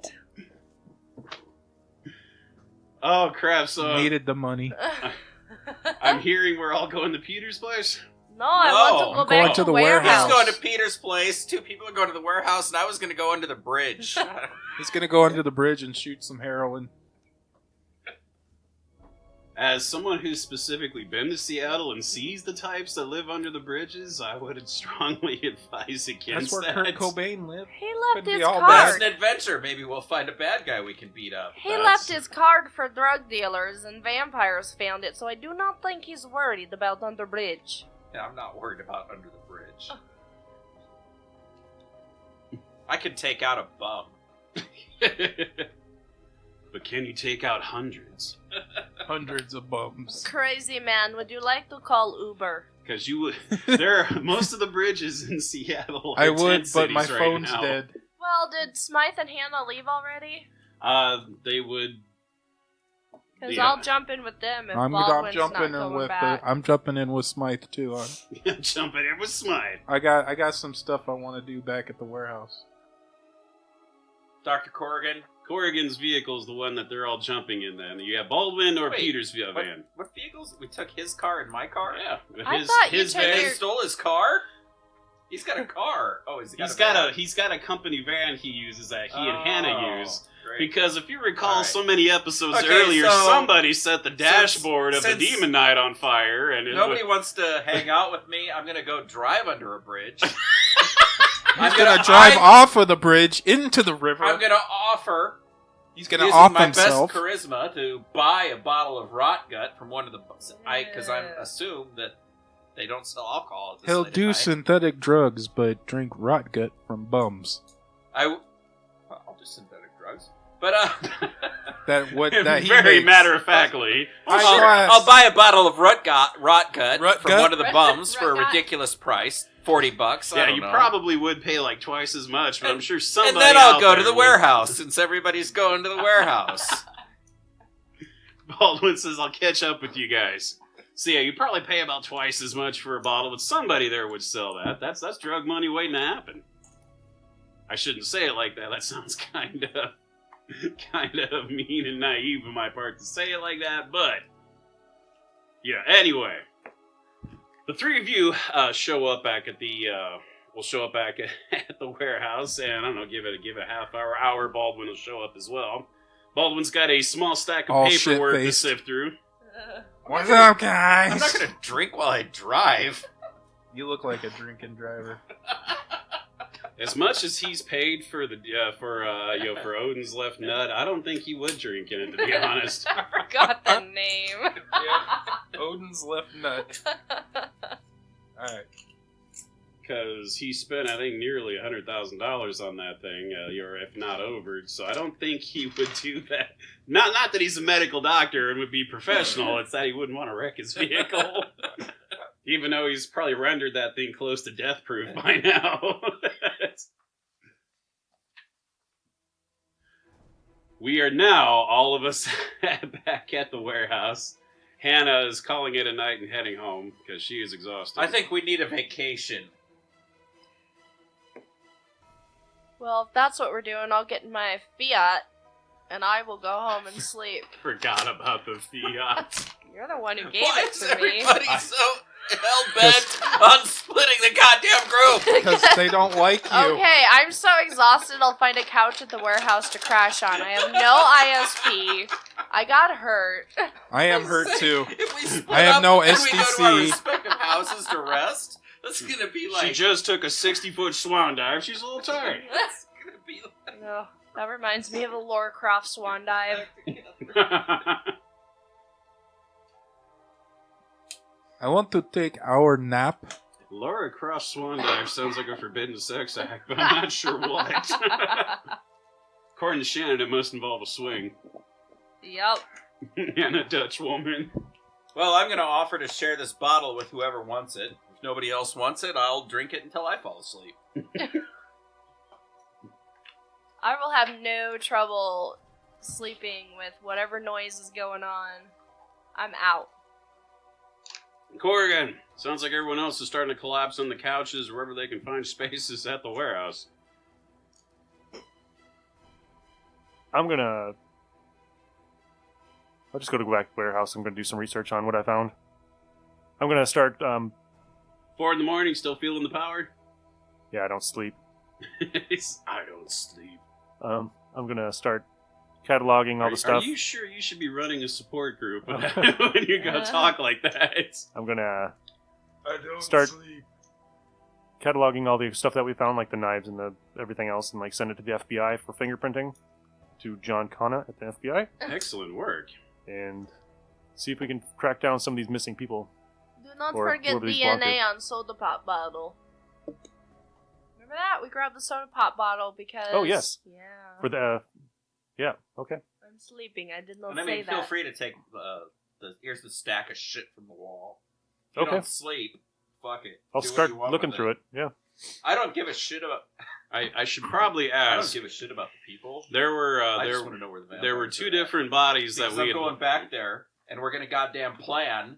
Oh crap! So Needed the money. I'm hearing we're all going to Peter's place. No, I want to go I'm back going to to the warehouse. warehouse. He's going to Peter's place. 2 people are going to the warehouse, and I was going to go under the bridge. He's gonna go under the bridge and shoot some heroin. As someone who's specifically been to Seattle and sees the types that live under the bridges, I would strongly advise against That's where that. Kurt Cobain lived. He left Could be his all It's card. an adventure. Maybe we'll find a bad guy we can beat up. He left his card for drug dealers, and vampires found it, so I do not think he's worried about Underbridge. Yeah, I'm not worried about under the bridge. I could take out a bum. But can you take out hundreds? Hundreds of bums. Crazy man, would you like to call Uber? Because you would. There are most of the bridges in Seattle. I are would, tent but my cities right phone's now. dead. Well, did Smythe and Hannah leave already? They would. Because Yeah. I'll jump in with them if I'm Baldwin's jumping not in going with back. I'm jumping in with Smythe too. Jumping in with Smythe. I got some stuff I want to do back at the warehouse. Dr. Corrigan. Corrigan's vehicle is the one that they're all jumping in. Then you have Baldwin or Wait, Peter's van. What vehicles? We took his car and my car? Yeah, I thought you his took van. They your- stole his car? He's got a car. Oh, He's van. got a company van he uses that he and Hannah use. Great. Because if you recall, Alright. so many episodes Okay, earlier, so- somebody set the dashboard of the since Demon Knight on fire, and it Nobody wants to hang out with me. I'm gonna go drive under a bridge. He's gonna drive off of the bridge into the river. I'm gonna offer. He's gonna using off my himself. best charisma to buy a bottle of rot gut from one of the. Because I assume that they don't sell alcohol. At this He'll late at do night. synthetic drugs, but drink rot gut from bums. I'll do synthetic drugs, but That he very makes. matter of factly. I'll buy a bottle of rot gut Rot from gut? one of the bums for a Rot gut. ridiculous price, $40. I Yeah, don't you know. probably would pay like twice as much, but I'm sure somebody. And then I'll out go to there the would. warehouse since everybody's going to the warehouse. Baldwin says, "I'll catch up with you guys." So yeah, you probably pay about twice as much for a bottle, but somebody there would sell that. That's drug money waiting to happen. I shouldn't say it like that. That sounds kind of mean and naive on my part to say it like that, but yeah. Anyway, the three of you show up back at the. We'll show up back at the warehouse, and I don't know, give it a half hour. Baldwin will show up as well. Baldwin's got a small stack of All paperwork to shit-faced. sift through. What's up, guys? I'm not going to drink while I drive. You look like a drinking driver. As much as he's paid for the for Odin's left nut, I don't think he would drink in it, to be honest. I forgot the name. Odin's left nut. Alright. Because he spent, I think, nearly $100,000 on that thing, or if not over. So I don't think he would do that. Not that he's a medical doctor and would be professional. It's that he wouldn't want to wreck his vehicle, even though he's probably rendered that thing close to death proof by now. We are now, all of us, back at the warehouse. Hannah is calling it a night and heading home because she is exhausted. I think we need a vacation. Well, if that's what we're doing, I'll get in my Fiat, and I will go home and sleep. Forgot about the Fiat. You're the one who gave Why it is to me. everybody so hell-bent on splitting the goddamn group? Because they don't like you. Okay, I'm so exhausted I'll find a couch at the warehouse to crash on. I have no ISP. I got hurt. I am hurt too. If we split I have up no and we go to our SDC. respective houses to rest, that's gonna be like... She just took a 60-foot swan dive. She's a little tired. That's gonna be like... No, that reminds me of a Laura Croft swan dive. I want to take our nap. Laura Croft swan dive sounds like a forbidden sex act, but I'm not sure what. According to Shannon, it must involve a swing. Yup. And a Dutch woman. Well, I'm gonna offer to share this bottle with whoever wants it. If nobody else wants it, I'll drink it until I fall asleep. I will have no trouble sleeping with whatever noise is going on. I'm out. Corrigan, sounds like everyone else is starting to collapse on the couches wherever they can find spaces at the warehouse. I'll just go back to the warehouse. I'm gonna do some research on what I found. I'm gonna start. 4 in the morning, still feeling the power? Yeah, I don't sleep. I don't sleep. I'm gonna start cataloging all the stuff. Are you sure you should be running a support group when you're gonna talk like that? I'm gonna I don't Start- cataloging all the stuff that we found, like the knives and the everything else, and like send it to the FBI for fingerprinting to John Connor at the FBI, Excellent work. and see if we can track down some of these missing people. Do not Or forget whoever these DNA blockers. on soda pop bottle. Remember that? We grabbed the soda pop bottle because... Oh, yes. Yeah. For the yeah, okay. I'm sleeping. I did not And I say mean, that. feel free to take here's the stack of shit from the wall. If you Okay. don't sleep, fuck it. I'll Do what start you want looking with through it. Yeah. I don't give a shit about. I should probably I don't ask. give a shit about the people. There were I just want to know where the vampires there were two are at. different bodies that Because we I'm had. going back there, and we're gonna goddamn plan,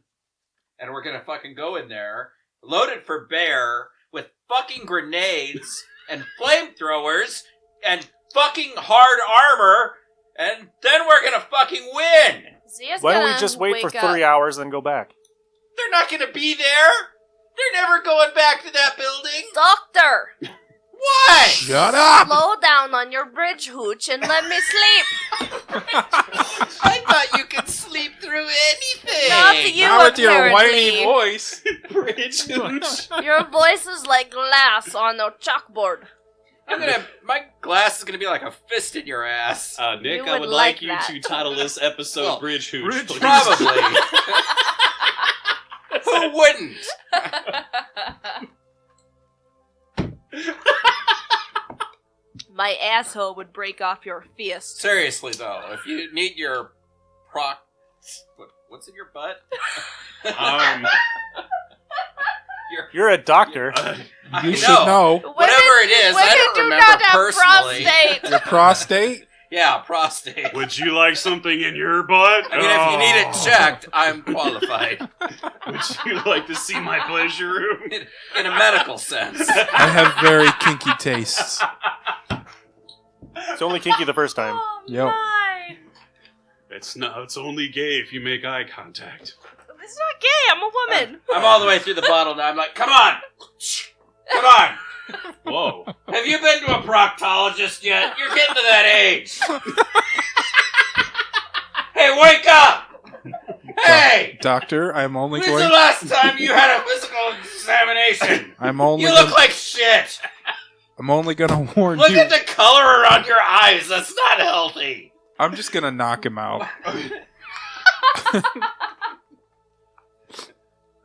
and we're gonna fucking go in there, loaded for bear, with fucking grenades and flamethrowers and fucking hard armor, and then we're gonna fucking win. Zia's Why don't we gonna just wait for wake 3 up. hours and then go back? They're not gonna be there. They're never going back to that building. Doctor, Why? Shut up! slow down on your bridge hooch and let me sleep. I thought you could sleep through anything. Not you, Not with your whiny apparently. voice. Bridge hooch. Your voice is like glass on a chalkboard. My glass is gonna be like a fist in your ass. Nick, You I would would like like you that. to title this episode Well, Bridge Hooch. Bridge please. Probably. Who wouldn't? My asshole would break off your fist. Seriously though, if you need your what's in your butt? You're a doctor. You I should know. Whatever it is, I women don't do remember not have personally. prostate. Your prostate? Yeah, prostate. Would you like something in your butt? I mean, if you need it checked, I'm qualified. Would you like to see my pleasure room? In a medical sense. I have very kinky tastes. It's only kinky the first time. Oh Yep. my! It's only gay if you make eye contact. It's not gay. I'm a woman. I'm all the way through the bottle now. I'm like, come on! Come on! Whoa. Have you been to a proctologist yet? You're getting to that age. Hey, wake up! Hey! Doctor, I'm only When's the going. last time you had a physical examination? I'm only. You look Gonna, like shit! I'm only gonna warn Look you. at the color around your eyes. That's not healthy. I'm just gonna knock him out.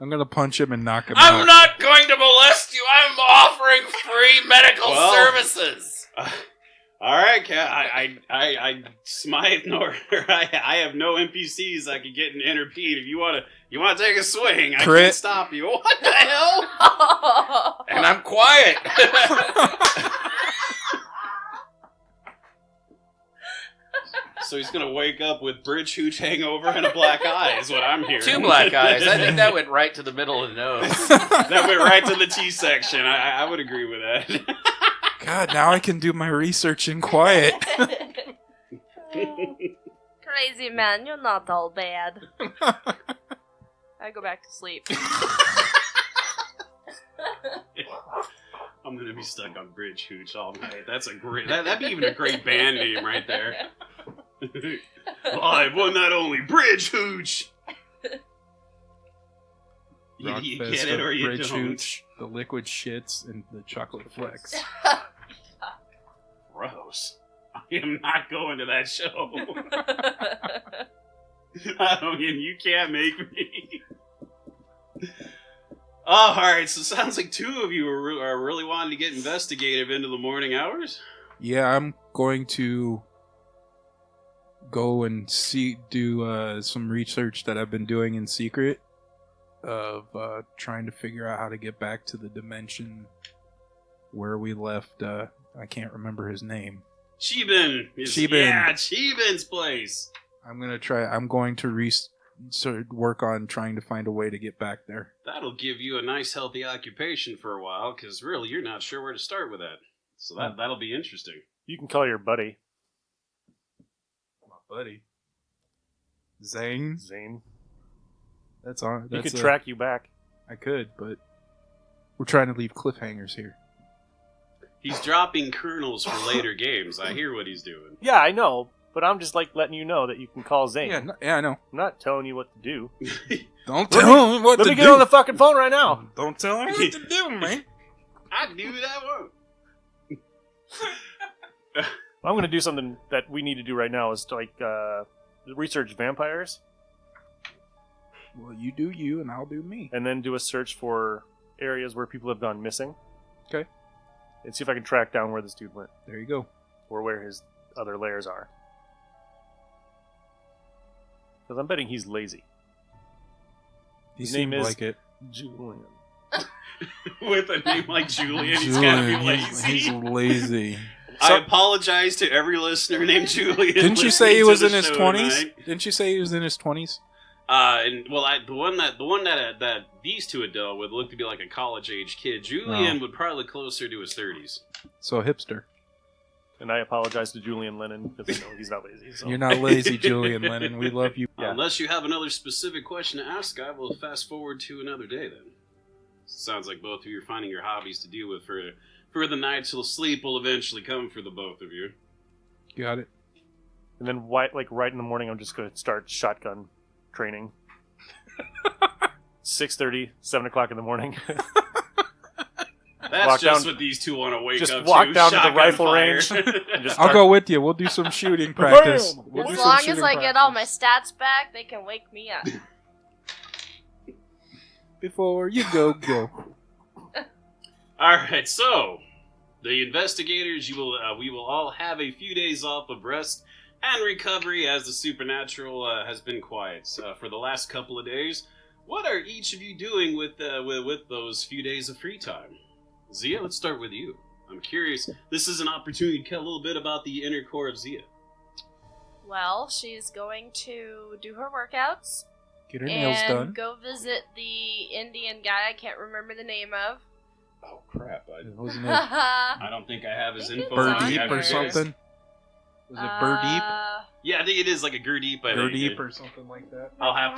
I'm gonna punch him and knock him I'm out. not going to molest you. I'm offering free medical Well- services. All right, Cat. I Smite nor I have no NPCs I can get in interpede. If you want to take a swing, I Crit. can't stop you. What the hell? And I'm quiet. So he's gonna wake up with bridge hooch hangover and a black eye, is what I'm hearing. 2 black eyes. I think that went right to the middle of the nose. That went right to the T section. I would agree with that. God, now I can do my research in quiet. Crazy man, you're not all bad. I go back to sleep. I'm gonna be stuck on bridge hooch all night. That's a great. That'd be even a great band name right there. Live one not only bridge hooch. You Rockfest, get it or you Bridge don't. Hooch, the liquid shits, and the chocolate flex. Gross. I am not going to that show. I don't mean you can't make me. Oh, alright, so it sounds like 2 of you are really wanting to get investigative into the morning hours? Yeah, I'm going to go and do some research that I've been doing in secret of trying to figure out how to get back to the dimension where we left. I can't remember his name. Chibin. Chibin. Yeah, Chibin's place. I'm going to work on trying to find a way to get back there. That'll give you a nice, healthy occupation for a while, because really, you're not sure where to start with that. So that'll be interesting. You can call your buddy My buddy, Zane. Zane. That's on. He That's could track you back. I could, but we're trying to leave cliffhangers here. He's dropping kernels for later games. I hear what he's doing. Yeah, I know, but I'm just like letting you know that you can call Zane. Yeah, I know. I'm not telling you what to do. Don't tell him what Let to me do. get on the fucking phone right now. Don't tell him what to do, man. I do that one. I'm going to do something that we need to do right now is to, like research vampires Well, you do you, and I'll do me. and then do a search for areas where people have gone missing. Okay. And see if I can track down where this dude went There you go. or where his other layers are. Because I'm betting he's lazy. He His name seemed is- like it. Julian. With a name like Julian, he's gotta be lazy. He's lazy. I apologize to every listener named Julian. Didn't you say he was in his show 20s? tonight. Didn't you say he was in his 20s? The one that these two had dealt with looked to be like a college age kid. Julian would probably look closer to his 30s. So hipster. And I apologize to Julian Lennon because I know he's not lazy. So. You're not lazy, Julian Lennon. We love you. Yeah. Unless you have another specific question to ask, I will fast forward to another day then. Sounds like both of you are finding your hobbies to deal with for the night till sleep will eventually come for the both of you. Got it. And then, right in the morning, I'm just going to start shotgun training. 6:30, 7 o'clock in the morning. That's Walk just down- what these two want to wake just up walk to. down to the shotgun rifle fire. range and just I'll start- go with you. We'll do some shooting practice. We'll do As some long as shooting I get all my practice. stats back, they can wake me up. Before you go. Alright, so the investigators, we will all have a few days off of rest and recovery as the supernatural has been quiet for the last couple of days. What are each of you doing with those few days of free time? Zia, let's start with you. I'm curious. This is an opportunity to tell a little bit about the inner core of Zia. Well, she's going to do her workouts Get her nails done. go visit the Indian guy I can't remember the name of. Oh crap! Wasn't it I don't think I have his Think info. it's on me. Burdeep I or forget. something? Was it Burdeep? Yeah, I think it is like a Gurdeep. I think. Gurdeep or something like that? I'll have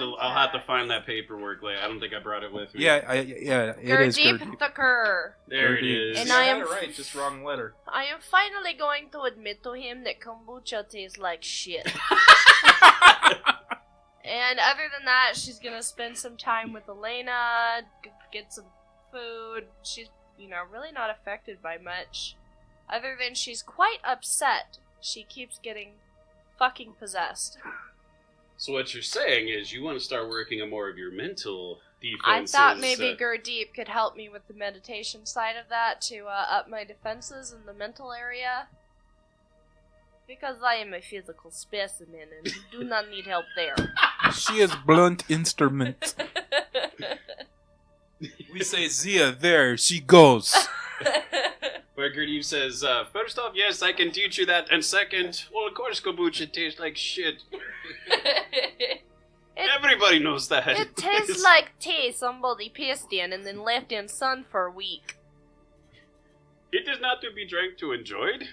to find that paperwork later. I don't think I brought it with me. Yeah, it is Gurdeep Gurdeep. Thucker. There it Gurdeep. is. And Yeah, I am got it right, just wrong letter. I am finally going to admit to him that kombucha tastes like shit. And other than that, she's gonna spend some time with Elena, get some food. She's, really not affected by much. Other than she's quite upset. She keeps getting fucking possessed. So what you're saying is you want to start working on more of your mental I defenses. thought maybe Gurdeep could help me with the meditation side of that to up my defenses in the mental area. Because I am a physical specimen and do not need help there. She is blunt instrument. We say Zia, there she goes. Where Gurdeep says, first off, yes, I can teach you that, and second, well, of course kombucha tastes like shit. Everybody knows that. It tastes like tea somebody pissed in and then left in sun for a week. It is not to be drank to enjoyed.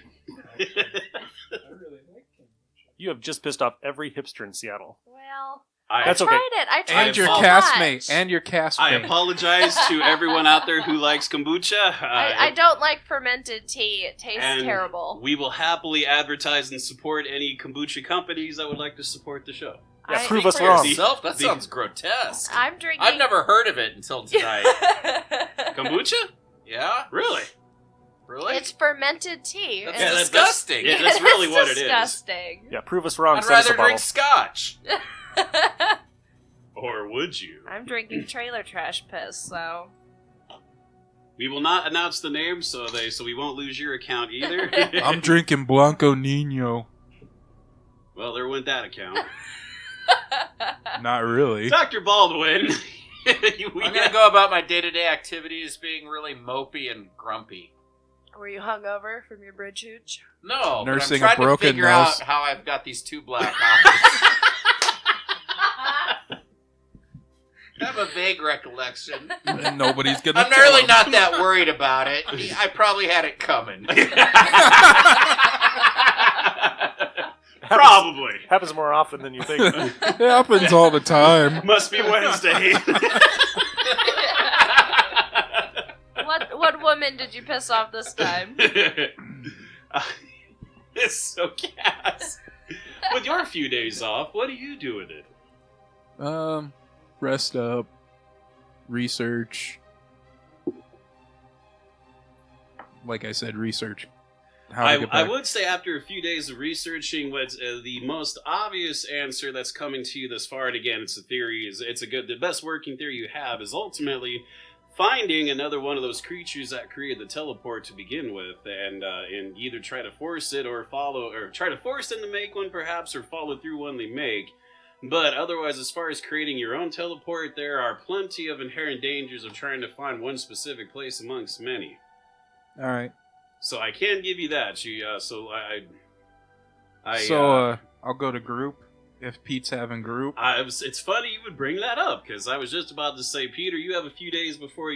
You have just pissed off every hipster in Seattle. Well, That's I okay. tried it. I tried And your so castmate. much. And your I castmate. apologize to everyone out there who likes kombucha. I don't like fermented tea. It tastes and terrible. We will happily advertise and support any kombucha companies that would like to support the show. Yeah, I- prove us For wrong. yourself? That The- sounds grotesque. I'm drinking. I've never heard of it until tonight. Kombucha? Yeah? Really? Really? It's fermented tea. That's and- disgusting. Yeah, that's really it's what it is. disgusting. Yeah, prove us wrong. I'd Send us a rather bottle. drink scotch. Or would you? I'm drinking trailer trash piss, so. We will not announce the name, so we won't lose your account either. I'm drinking Blanco Nino. Well, there went that account. Not really. Dr. Baldwin. I'm gonna go about my day-to-day activities being really mopey and grumpy. Were you hungover from your bridge hooch? No, Nursing but a I'm trying broken to figure nose. out how I've got these two black eyes. I have a vague recollection. And nobody's gonna I'm tell really him. not that worried about it. I probably had it coming. Probably. Happens more often than you think. It happens all the time. Must be Wednesday. What woman did you piss off this time? It's so gas. With your few days off, what do you do with it? Rest up, research. Like I said, research. How to get I back. would say after a few days of researching, what's the most obvious answer that's coming to you thus far, and again, it's a theory, the best working theory you have is ultimately finding another one of those creatures that created the teleport to begin with, and either try to force it or try to force them to make one perhaps, or follow through one they make. But otherwise, as far as creating your own teleport, there are plenty of inherent dangers of trying to find one specific place amongst many. All right. So I can give you that. I'll go to group if Pete's having group. It's funny you would bring that up because I was just about to say, Peter, you have a few days before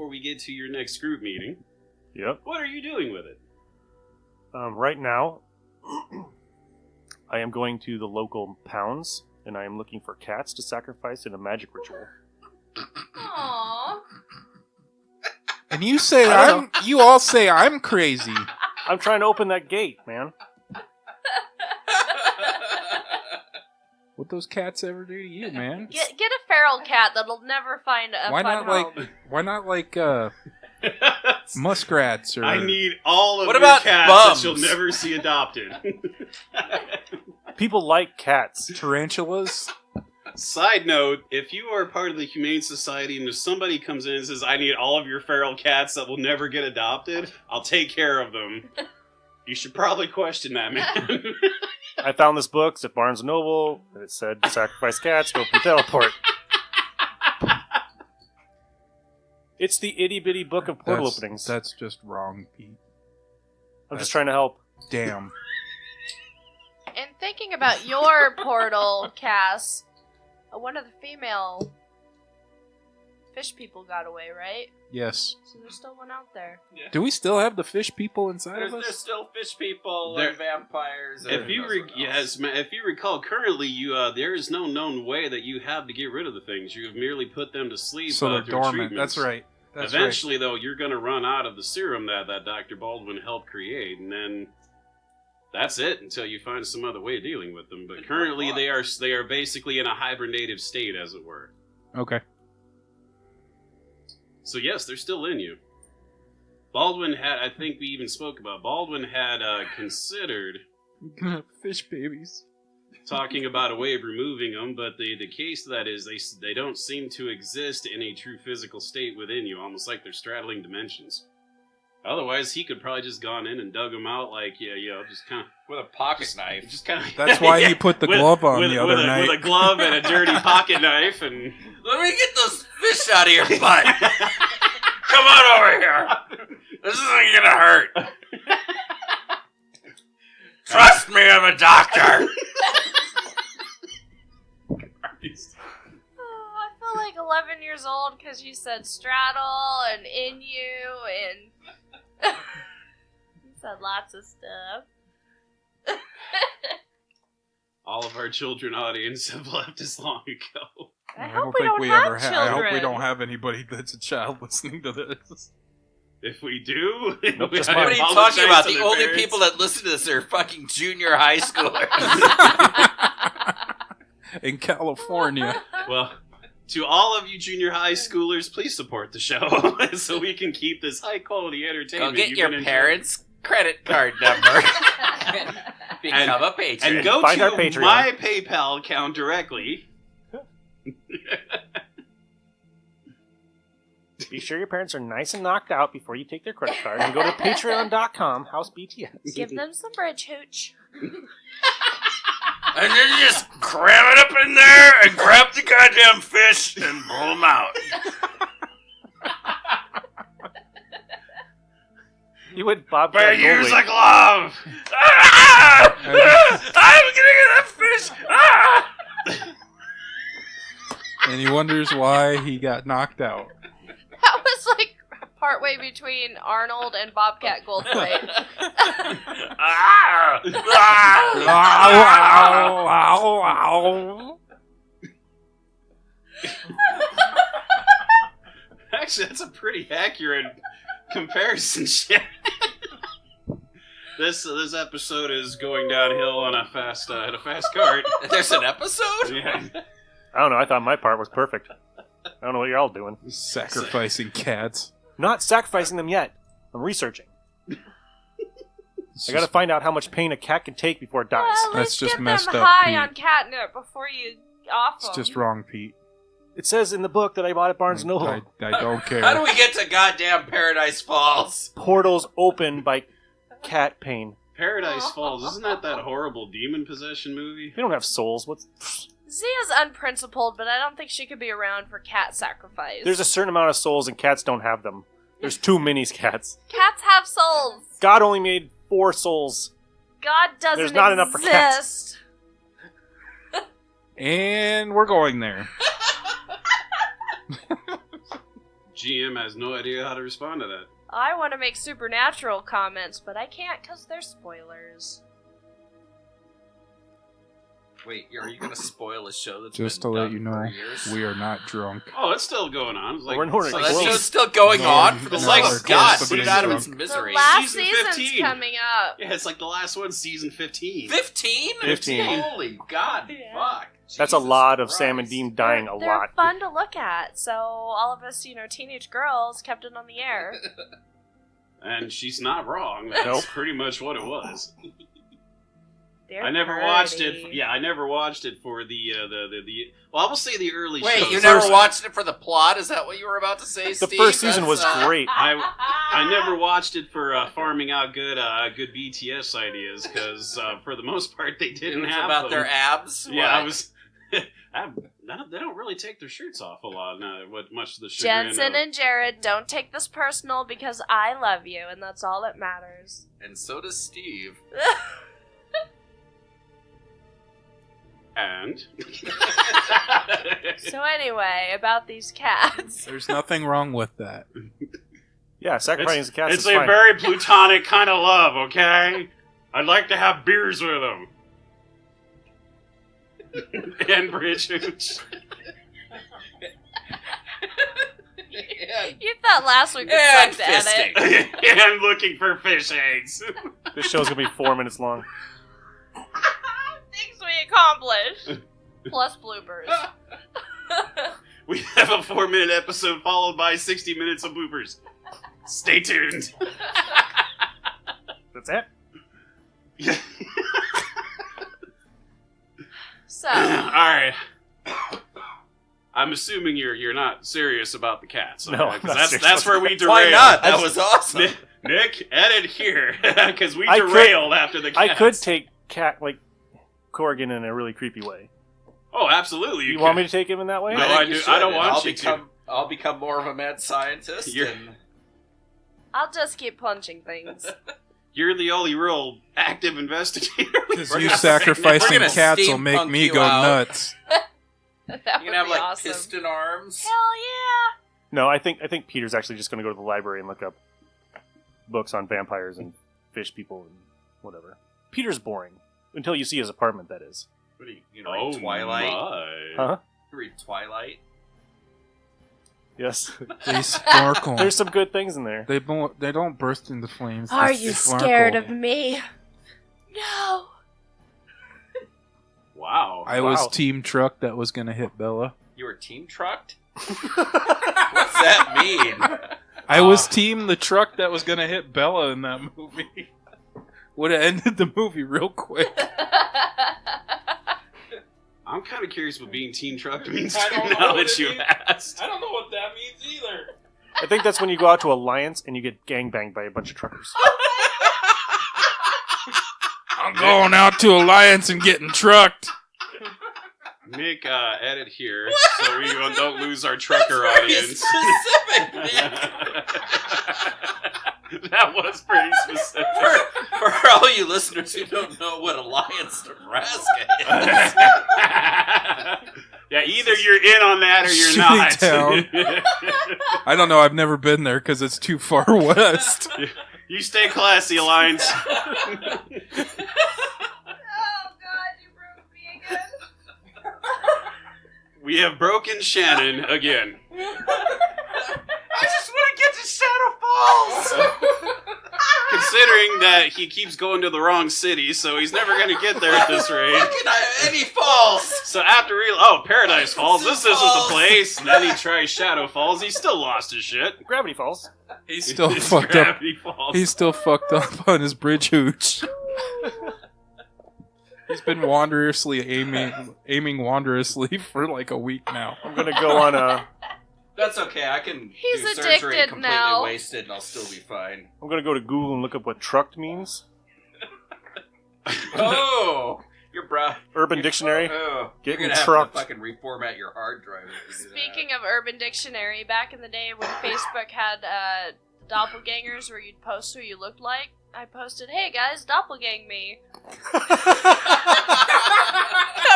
we get to your next group meeting. Yep. What are you doing with it? Right now, I am going to the local pounds, and I am looking for cats to sacrifice in a magic ritual. Aww. And you say you all say I'm crazy. I'm trying to open that gate, man. What those cats ever do to you, man? Get a feral cat that'll never find a Why fun not home. why not like muskrats or I need all of What your about cats bums? that you'll never see adopted. People like cats. tarantulas? Side note, if you are part of the Humane Society and if somebody comes in and says, I need all of your feral cats that will never get adopted, I'll take care of them. You should probably question that, man. I found this book at Barnes & Noble, and it said, sacrifice cats, go teleport. It's the itty-bitty book of portal openings. That's just wrong, Pete. I'm just trying to help. Damn. And thinking about your portal, Cass, one of the female fish people got away, right? Yes. So there's still one out there. Do we still have the fish people inside There's of us? still fish people There- and vampires. If you if you recall, currently there is no known way that you have to get rid of the things. You have merely put them to sleep. So they're through dormant. treatments. That's right. That's Eventually, though, you're going to run out of the serum that Dr. Baldwin helped create, and then that's it until you find some other way of dealing with them. But currently, they are basically in a hibernative state, as it were. right. Okay. So yes, they're still in you. Baldwin had, I think we even spoke about, Baldwin had considered We're gonna have fish babies. talking about a way of removing them, but the case to that is they don't seem to exist in a true physical state within you, almost like they're straddling dimensions. Otherwise, he could probably just gone in and dug them out, like just kind of with a pocket knife. just kind of. That's why he put the glove on the other night. with a glove and a dirty pocket knife, and Let me get those fish out of your butt. Come on over here. This isn't gonna hurt. Trust me, I'm a doctor. Oh, I feel like 11 years old because you said straddle and in you and you said lots of stuff. all of our children audience have left us long ago. I don't hope we think don't we have ever children. I hope we don't have anybody that's a child listening to this. If we do, Nope, we just I mine. What are you apologize talking about? to The their only parents. people that listen to this are fucking junior high schoolers. In California. Well, to all of you junior high schoolers, please support the show so we can keep this high quality Go entertainment. get you've your been enjoying. parents' credit card number. Become a patron. And go Find our to Patreon. my PayPal account directly. Be sure your parents are nice and knocked out before you take their credit card, and go to patreon.com, housebts. Give them some bridge hooch. And then you just cram it up in there and grab the goddamn fish and pull them out. You would Bob But use a Goldway. glove! Ah! I'm gonna get that fish! Ah! And he wonders why he got knocked out. That was like partway between Arnold and Bobcat Goldthwait. Ah! Ah! Actually, that's a pretty accurate comparison. Shit. This episode is going downhill on a fast cart. There's an episode? Yeah. I don't know, I thought my part was perfect. I don't know what you're all doing. Sacrificing cats. Not sacrificing them yet. I'm researching. I gotta find out how much pain a cat can take before it dies. Well, That's let's just get messed them up, high Pete. on catnip before you off It's them. just wrong, Pete. It says in the book that I bought at Barnes & Noble. I don't care. How do we get to goddamn Paradise Falls? Portals open by cat pain. Paradise Falls, isn't that horrible demon possession movie? They don't have souls. What's... Zia's unprincipled, but I don't think she could be around for cat sacrifice. There's a certain amount of souls, and cats don't have them. There's too many cats. Cats have souls. God only made 4 souls. God doesn't There's not enough for cats. exist. And we're going there. GM has no idea how to respond to that. I want to make supernatural comments, but I can't because they're spoilers. Wait, are you going to spoil a show that's Just to been let done you know, for years? we are not drunk. Oh, it's still going on. It's like, We're not it's Oh, like that close. show's still going No, on for the no, love we're of God. close to Put it being out of its drunk. misery. The last Season season's 15. coming up. Yeah, it's like the last one, season 15. 15? 15. Holy God, Yeah. fuck. That's a Jesus lot of Christ. Sam and Dean dying a They're lot. fun to look at, so all of us, teenage girls kept it on the air. And she's not wrong. That's Nope. pretty much what it was. They're I never watched it. pretty. Yeah, I never watched it for the. Well, I will say the early Wait, shows. you never watched it for the plot? Is that what you were about to say, The Steve? first season was That's, great. I never watched it for farming out good BTS ideas because for the most part they It didn't was have about them. their abs? Yeah, I What? was. They don't really take their shirts off a lot. Much of the chagrin Jensen of- and Jared, don't take this personal because I love you, and that's all that matters. And so does Steve. And So anyway, about these cats. There's nothing wrong with that. Yeah, sacrificing the cats it's is a fine. very platonic kind of love. Okay, I'd like to have beers with them. And Bridge Hooch. You thought last week was And sucked at it. fisting. And looking for fish eggs. This show's gonna be 4 minutes long. Things we accomplished. Plus bloopers. We have a 4-minute episode followed by 60 minutes of bloopers. Stay tuned. That's it? So, Alright. I'm assuming you're not serious about the cats. No, I'm 'Cause not serious that's about where the we cats. derailed. Why not? That I was awesome. Nick, edit here. Because we I could- derailed after the I cats. could take Corrigan in a really creepy way. Oh, absolutely. You want me to take him in that way? No, think I you do- should, I don't and want I'll you to. I'll become more of a mad scientist. You're- And I'll just keep punching things. You're the only real active investigator. Because We're you gonna- sacrificing we're gonna cats will make steampunk me you go out. nuts. That you would can have be like awesome. piston arms. Hell yeah! No, I think Peter's actually just going to go to the library and look up books on vampires and fish people and whatever. Peter's boring until you see his apartment. That is. What do you read Twilight? My. Huh? You read Twilight? Yes. They sparkle. There's some good things in there. They don't burst into flames. Are they you sparkle. scared of me? No! Wow. I Wow. was Team Truck that was gonna hit Bella. You were team trucked? What's that mean? I was Team the Truck that was gonna hit Bella in that movie. Would have ended the movie real quick. I'm kind of curious what being Teen Truck means I too don't know now what that it you means. asked. I don't know what that means either. I think that's when you go out to Alliance and you get gangbanged by a bunch of truckers. I'm going out to Alliance and getting trucked. Nick, edit here so we don't lose our trucker Very audience. specific, Nick. That was pretty specific. For all you listeners who don't know what Alliance, Nebraska is. Yeah, either you're in on that or you're not. Shitty I don't know. I've never been there because it's too far west. You stay classy, Alliance. Oh god, you broke me again. We have broken Shannon again. I just want to get to Shadow Falls. Considering that he keeps going to the wrong city, so he's never going to get there at this rate. Fucking any falls. So after Paradise Falls, this isn't the place. And then he tries Shadow Falls. He still lost his shit. Gravity Falls. He's still It's fucked up. Gravity Falls. He's still fucked up on his bridge hooch. He's been aiming wanderously for like a week now. I'm gonna go on a. That's okay. I can He's do surgery addicted completely now. wasted, and I'll still be fine. I'm gonna go to Google and look up what trucked means. Oh, Your bro. Urban Dictionary. Oh, Getting you're gonna trucked. have to fucking reformat your hard drive. Speaking of Urban Dictionary, back in the day when Facebook had doppelgangers where you'd post who you looked like, I posted, "Hey guys, doppelgang me." Come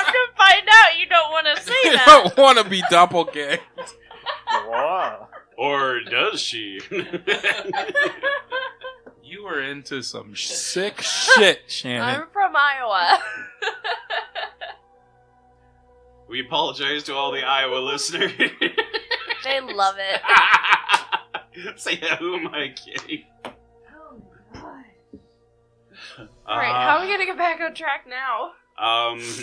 to find out, you don't want to say You that. don't want to be doppelganger. Wow. Or does she? You were into some sick shit, Shannon. I'm from Iowa. We apologize to all the Iowa listeners. They love it. Say, who am I kidding? Oh my god. Alright, how are we gonna get back on track now?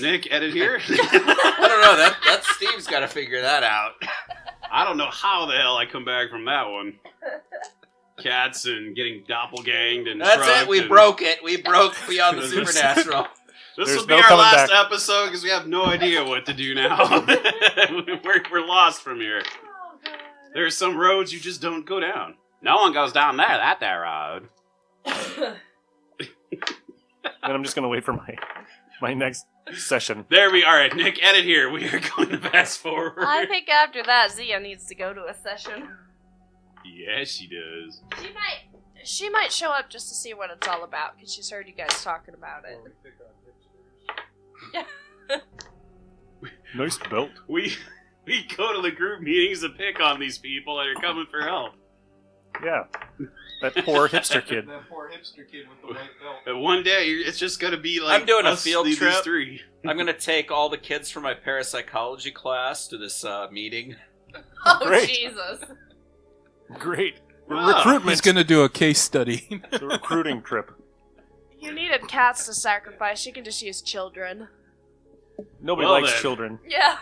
Nick, edit here. I don't know. That Steve's got to figure that out. I don't know how the hell I come back from that one. Cats and getting doppelganged and That's trucked it. We and- broke it. We broke Beyond the Supernatural. This There's will be no our coming last back. episode because we have no idea what to do now. we're lost from here. Oh god. There's some roads you just don't go down. No one goes down that road. And I'm just gonna wait for my next session. There we are. Nick, edit here. We are going to fast forward. I think after that, Zia needs to go to a session. Yeah, she does. She might show up just to see what it's all about, because she's heard you guys talking about it. Nice belt. We go to the group meetings to pick on these people that are coming for help. Yeah. That poor hipster kid. That poor hipster kid with the white belt. And one day, it's just going to be like I'm doing a us, field these trip. three. I'm gonna take all the kids from my parapsychology class to this meeting. Oh, Great. Jesus. Great. Wow. Recruitment. He's gonna do a case study. The recruiting trip. You needed cats to sacrifice. You can just use children. Nobody Well, likes then. children. Yeah.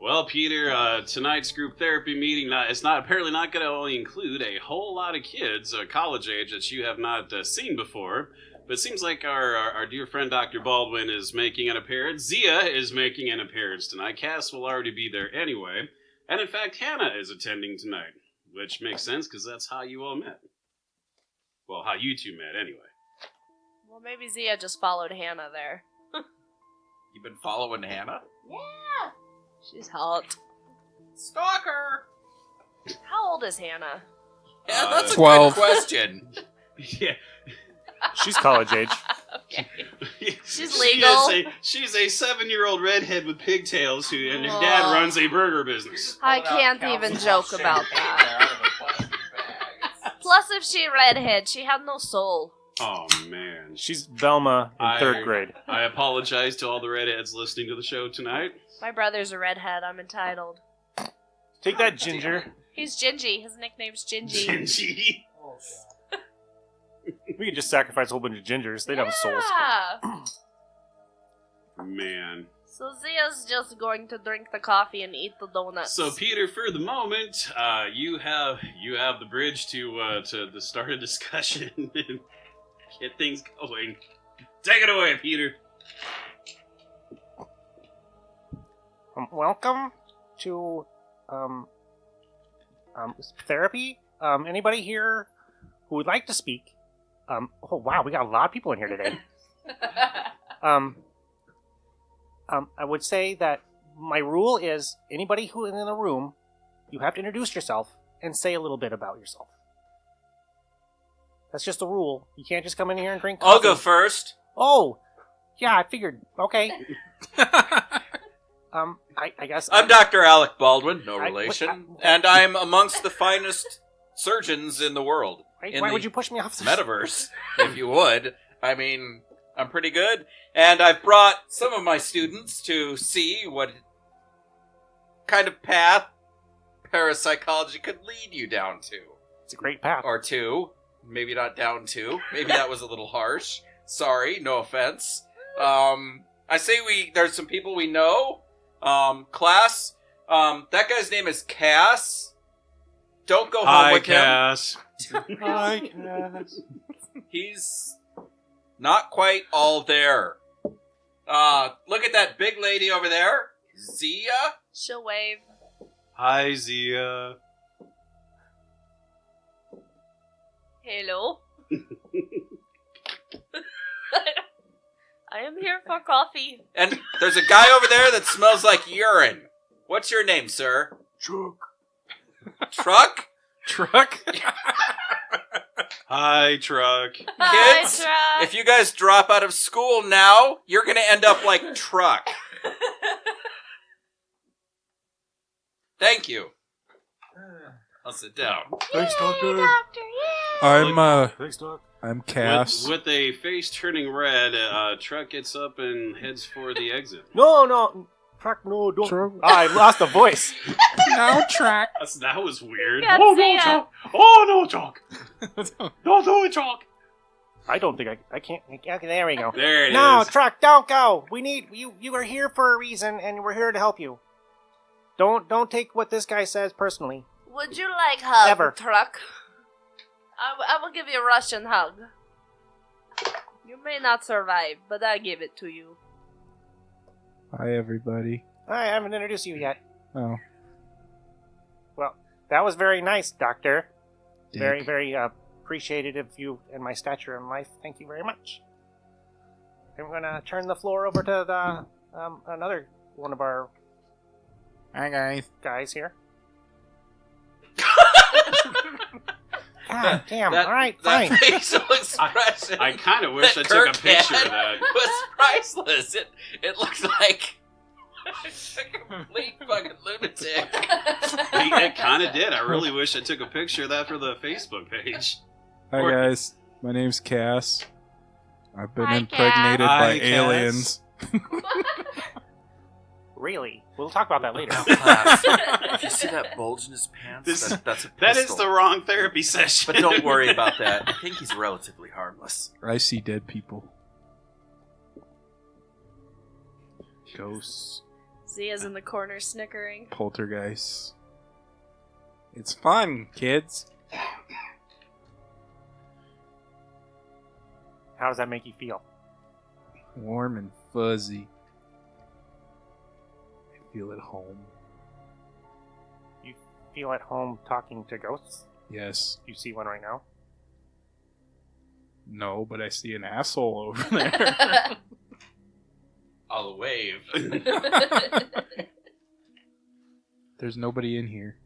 Well, Peter, tonight's group therapy meeting, it's not apparently not going to only include a whole lot of kids, college age, that you have not seen before. But it seems like our dear friend Dr. Baldwin is making an appearance. Zia is making an appearance tonight. Cass will already be there anyway. And in fact, Hannah is attending tonight, which makes sense because that's how you all met. Well, how you two met, anyway. Well, maybe Zia just followed Hannah there. You've been following Hannah? Yeah. She's hot. Stalker! How old is Hannah? Yeah, that's a 12. good question. Yeah. She's college age. Okay. She's She legal. is she's a 7-year-old redhead with pigtails and her dad Aw. runs a burger business. I can't even joke about that. Plus, if she redhead, she had no soul. Oh, man. She's Velma in third grade. I apologize to all the redheads listening to the show tonight. My brother's a redhead. I'm entitled. Take that, Ginger. He's Gingy. His nickname's Gingy. Gingy. We could just sacrifice a whole bunch of gingers. They'd have souls. Yeah. Man. So Zia's just going to drink the coffee and eat the donuts. So, Peter, for the moment, you have the bridge to start a discussion and get things going. Take it away, Peter. Welcome to therapy. Anybody here who would like to speak? Oh wow, we got a lot of people in here today. I would say that my rule is anybody who is in the room, you have to introduce yourself and say a little bit about yourself. That's just a rule. You can't just come in here and drink coffee. I'll go first. Oh, yeah, I figured. Okay. I guess I'm Dr. Alec Baldwin, no I- relation, and I'm amongst the finest surgeons in the world. in Why the would you push me off the Metaverse, if you would. I mean, I'm pretty good, and I've brought some of my students to see what kind of path parapsychology could lead you down to. It's a great path. Or two. Maybe not down to. Maybe that was a little harsh. Sorry, no offense. I say there's some people we know. Class. That guy's name is Cass. Don't go home Hi, with Cass. Hi, Cass. him. He's not quite all there. Look at that big lady over there. Zia. She'll wave. Hi, Zia. Hello. I am here for coffee. And there's a guy over there that smells like urine. What's your name, sir? Truck. Truck? Truck? Hi, truck. Hi, Kids, Truck. if you guys drop out of school now, you're gonna end up like Truck. Thank you. I'll sit down. Thanks, Doctor. Doctor, Thanks, Doc. I'm Cass. With a face turning red, truck gets up and heads for the exit. No. Truck, no, don't. Truck. I lost the voice. No track. That was weird. Can't see ya. Truck. Oh, no, Truck. Don't do it, Truck. I don't think I can't. Okay, there we go. There it is. No, Truck, don't go. We need you. You are here for a reason, and we're here to help you. Don't take what this guy says personally. Would you like hug, Ever. Truck? I will give you a Russian hug. You may not survive, but I give it to you. Hi, everybody. I haven't introduced you yet. Oh, Well, that was very nice, Doctor. dick. Very, very appreciated of you and my stature in life. Thank you very much. I'm gonna turn the floor over to the another one of our Hi, guys. guys here. God damn! That- All right, That fine. facial expression I kind of wish I that took a Kirk picture had of that. was priceless. It looks like a complete fucking lunatic. It kind of did. I really wish I took a picture of that for the Facebook page. Hi, Or- guys. My name's Cass. I've been Hi, impregnated Cass. by Hi, Cass. aliens. Really? We'll talk about that later. Now, class, if you see that bulge in his pants, This- that's a That pistol. is the wrong therapy session. But don't worry about that. I think he's relatively harmless. I see dead people. Ghosts. Zia's in the corner snickering. Poltergeists. It's fun, kids. How does that make you feel? Warm and fuzzy. I feel at home. You feel at home talking to ghosts? Yes. You see one right now? No, but I see an asshole over there. I'll wave. There's nobody in here.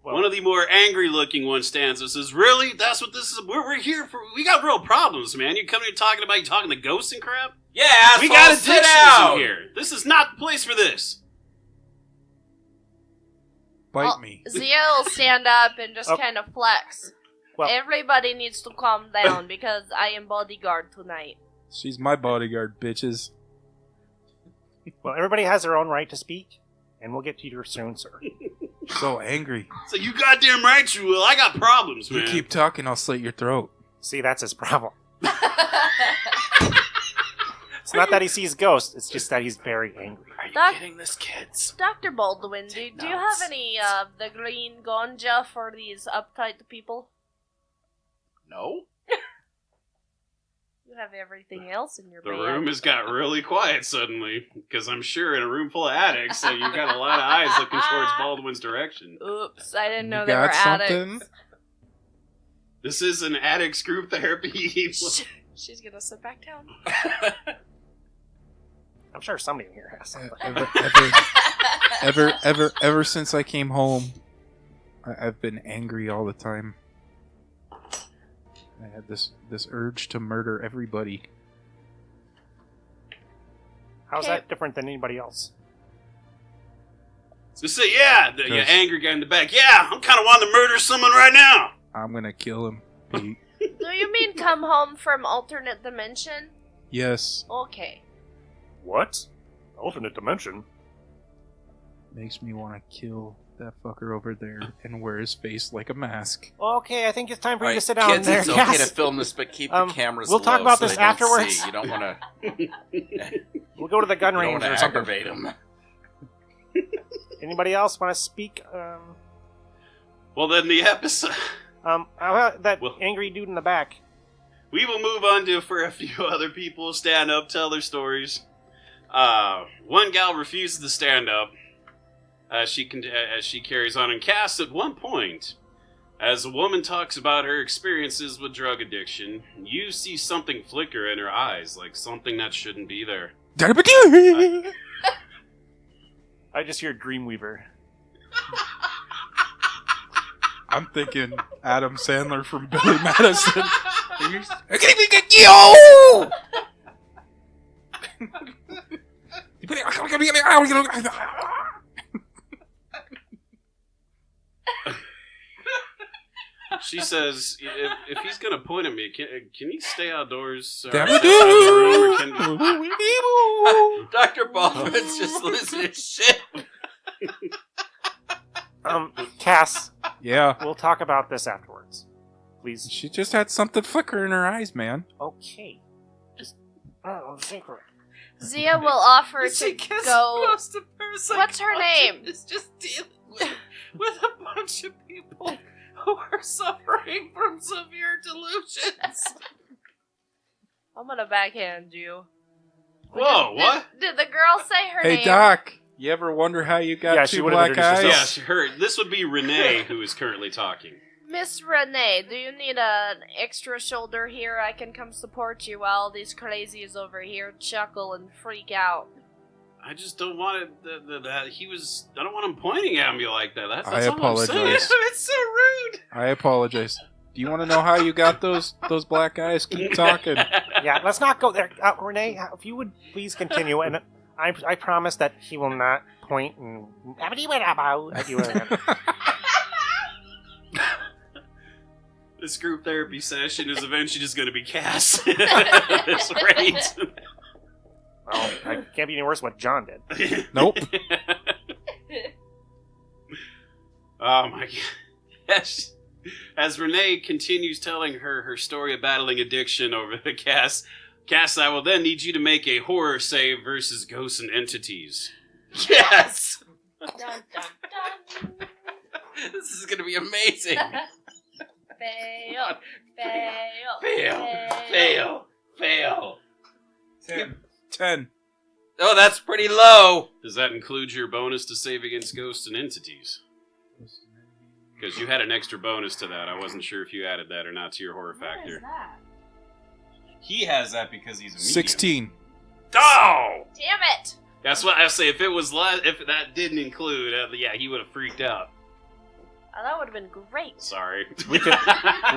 Well, One of the more angry-looking ones stands and says, "Really? That's what this is? We're here for. We got real problems, man. You coming here talking to ghosts and crap? Yeah, asshole, We got sit addictions down. in here. This is not the place for this." Bite me. Zia will stand up and just Oh. kind of flex. Well- Everybody needs to calm down because I am bodyguard tonight. She's my bodyguard, bitches. well, everybody has their own right to speak, and we'll get to you soon, sir. So angry. So you goddamn right you will. I got problems, You man. keep talking, I'll slit your throat. See, that's his problem. It's not that he sees ghosts, it's just that he's very angry. Are you Doc- getting this, kids? Dr. Baldwin, do you have nuts. any of the green ganja for these uptight people? No. You have everything else in your The bag. room has got really quiet suddenly, because I'm sure in a room full of addicts, so you've got a lot of eyes looking towards Baldwin's direction. Oops, I didn't know You they were got addicts. something? This is an addicts group therapy. She's gonna sit back down. I'm sure somebody in here has something. Ever since I came home, I've been angry all the time. I had this urge to murder everybody. How's Okay. that different than anybody else? So say, yeah, the Yes. angry guy in the back. Yeah, I'm kind of wanting to murder someone right now. I'm gonna kill him, Pete. Do you mean come home from alternate dimension? Yes, Okay. What? Alternate dimension? makes me want to kill that fucker over there and wear his face like a mask. Okay, I think it's time for you Alright, to sit down kids, there. it's okay Yes. to film this, but keep Um, the cameras we'll talk low about so this they don't afterwards. see. You don't want to We'll go to the gun range or something. aggravate them. Anybody else want to speak? Well, then the episode. How about that Well- angry dude in the back? We will move on to for a few other people stand up, tell their stories. One gal refuses to stand up as she carries on, and Cass at one point As a woman talks about her experiences with drug addiction, you see something flicker in her eyes, like something that shouldn't be there. I just hear Dreamweaver. I'm thinking Adam Sandler from Billy Madison. Yo! She says, if he's going to point at me, can he stay outdoors? Or Damn outside the room, or can- Dr. Baldwin's just losing his shit. Cass, Yeah. we'll talk about this afterwards. Please. She just had something flicker in her eyes, man. Okay. Just, secret. Zia will offer You see, to guess go. most of her What's her name? is just dealing with a bunch of people who are suffering from severe delusions. I'm gonna backhand you. Whoa, what? Did the girl say her Hey, name? Doc, you ever wonder how you got Yeah, she two would've black introduced eyes? herself. Yes, her. This would be Renee who is currently talking. Miss Renee, do you need an extra shoulder here? I can come support you while these crazies over here chuckle and freak out. I just don't want it. That he was. I don't want him pointing at me like that. That's I all I'm saying. apologize. It's so rude. I apologize. Do you want to know how you got those black eyes? Keep talking. Yeah, let's not go there. Renee, if you would please continue, and I promise that he will not point and at you. This group therapy session is eventually just going to be Cass. At this rate. Well, I can't be any worse than what John did. Nope. Oh my god. Yes. As Renee continues telling her story of battling addiction over the Cass, I will then need you to make a horror save versus ghosts and entities. Yes! Dun, dun, dun. This is gonna be amazing. Fail. Fail. Fail. 10. Oh, that's pretty low. Does that include your bonus to save against ghosts and entities? Because you had an extra bonus to that. I wasn't sure if you added that or not to your horror factor. that? He has that because he's a medium. 16. Oh! Damn it! That's what I say. If it was if that didn't include, yeah, he would have freaked out. Oh, that would have been great. Sorry. We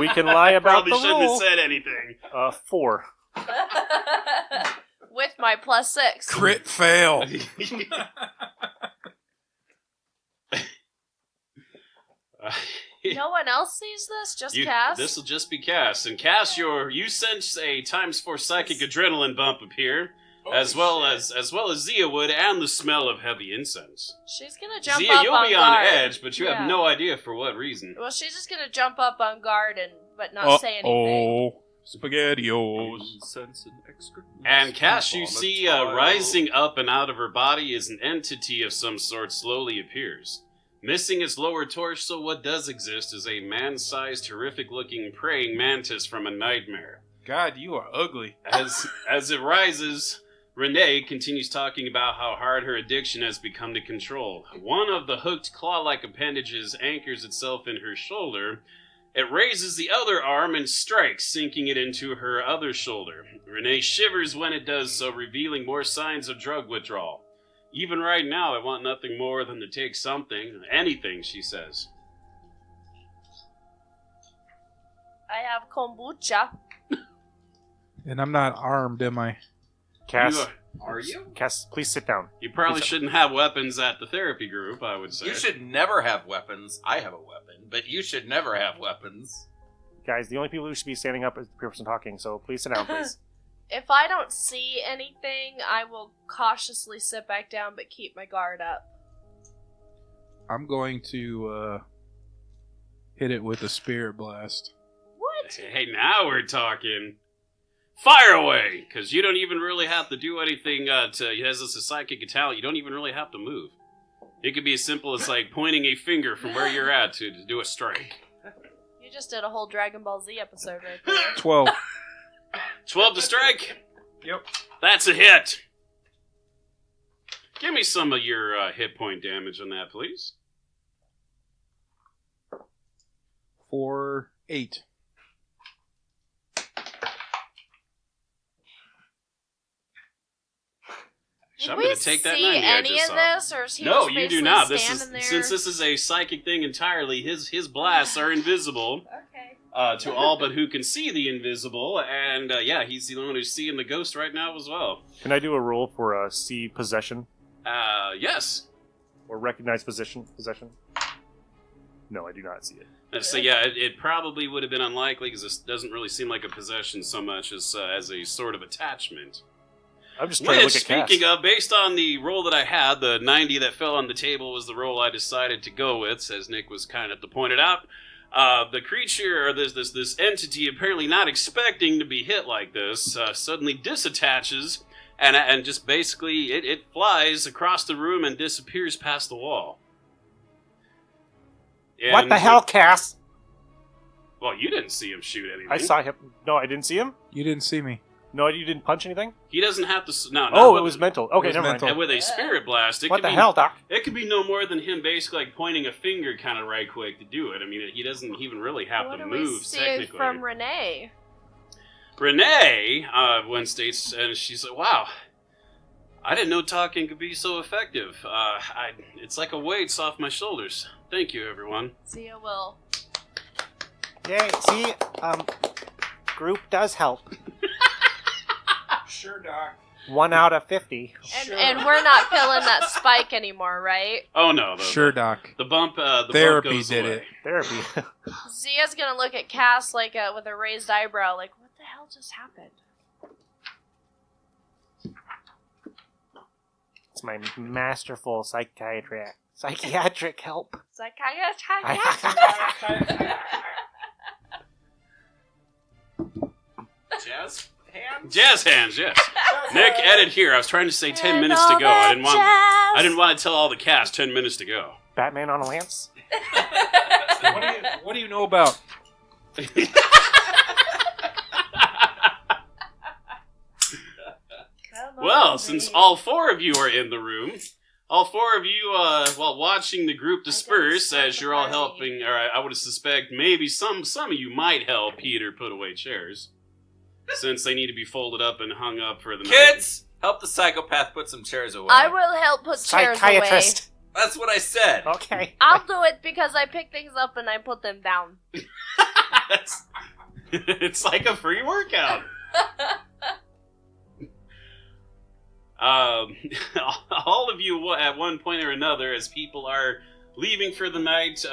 can lie about Probably the shouldn't rule. have said anything. 4. With my +6. Crit fail. No one else sees this? Just You- Cass? This will just be Cass. And Cass, you sense a ×4 psychic adrenaline bump appear, as well as Zia would, and the smell of heavy incense. She's gonna jump Zia, up you'll on be guard. on edge, but you Yeah. have no idea for what reason. Well, she's just gonna jump up on guard but not say anything. Oh, SpaghettiOs. And Cass, you see rising up and out of her body is an entity of some sort slowly appears. Missing its lower torso, what does exist is a man-sized, horrific-looking praying mantis from a nightmare. God, you are ugly. As it rises, Renee continues talking about how hard her addiction has become to control. One of the hooked claw-like appendages anchors itself in her shoulder. It raises the other arm and strikes, sinking it into her other shoulder. Renee shivers when it does so, revealing more signs of drug withdrawal. Even right now, I want nothing more than to take something, anything, she says. I have kombucha. And I'm not armed, am I? Cass, Are you? Cass, please sit down. You probably shouldn't have weapons at the therapy group, I would say. You should never have weapons. I have a weapon, but you should never have weapons. Guys, the only people who should be standing up is the person talking, so please sit down, please. If I don't see anything, I will cautiously sit back down but keep my guard up. I'm going to hit it with a spirit blast. What? Hey, now we're talking. Fire away! Because you don't even really have to do anything as a psychic talent. You don't even really have to move. It could be as simple as like pointing a finger from where you're at to do a strike. You just did a whole Dragon Ball Z episode right there. 12. 12 to strike. Yep. That's a hit. Give me some of your hit point damage on that, please. for 8. I'm we going to take that see 90 I any just of saw. this, or is he No, just you do basically not. standing there? Since this is a psychic thing entirely, his blasts are invisible Okay. to all but who can see the invisible, and yeah, he's the one who's seeing the ghost right now as well. Can I do a roll for see possession Yes. or recognize possession? No, I do not see it. So yeah, it probably would have been unlikely because this doesn't really seem like a possession so much as a sort of attachment. I'm just trying to Which, look at speaking Cass. of, based on the roll that I had, the 90 that fell on the table was the roll I decided to go with, as Nick was kind of pointed out. The creature, or this entity, apparently not expecting to be hit like this, suddenly disattaches, and just basically it flies across the room and disappears past the wall. What the hell, Cass? Well, you didn't see him shoot anything. I saw him. No, I didn't see him. You didn't see me. No, you didn't punch anything. He doesn't have to. No. Oh, it was mental. Okay, was never mental. mind. And with a spirit blast, it What could the be, hell, Doc? It could be no more than him basically like pointing a finger kind of right quick to do it. I mean, he doesn't even really have What to do move we see technically. from Renee? Renee, one states, and she's like, "Wow, I didn't know talking could be so effective. It's like a weight's off my shoulders. Thank you, everyone." Zia will. Yay, see, group does help. Sure, Doc. 1 out of 50. And we're not feeling that spike anymore, right? Oh no, Sure, Doc. The bump, Therapy bump goes did away. it. Therapy. Zia's gonna look at Cass like with a raised eyebrow, like, what the hell just happened? It's my masterful psychiatric help. Jazz hands? Jazz hands, yes. Nick, edit here. I was trying to say 10 minutes to go. I didn't want to tell all the cast 10 minutes to go. Batman on a lance? What do you know about? Well, since all 4 of you are in the room, all 4 of you, while watching the group disperse, as you're all helping, or I would suspect maybe some of you might help Peter put away chairs, since they need to be folded up and hung up for the night. Kids, help the psychopath put some chairs away. I will help put chairs away. Psychiatrist. That's what I said. Okay. I'll do it because I pick things up and I put them down. It's like a free workout. All of you, at one point or another, as people are leaving for the night,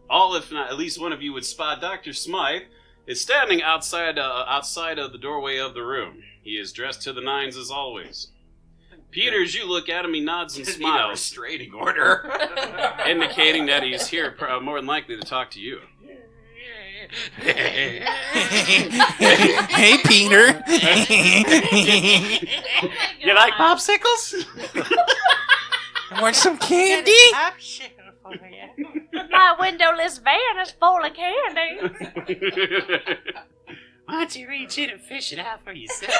all if not at least one of you would spot Dr. Smythe is standing outside of the doorway of the room. He is dressed to the nines as always. Peter, as you look at him, he nods and Need a smiles, restraining order. indicating that he's here more than likely to talk to you. Hey, Peter. You like popsicles? Want some candy? My windowless van is full of candy. Why don't you reach in and fish it out for yourself?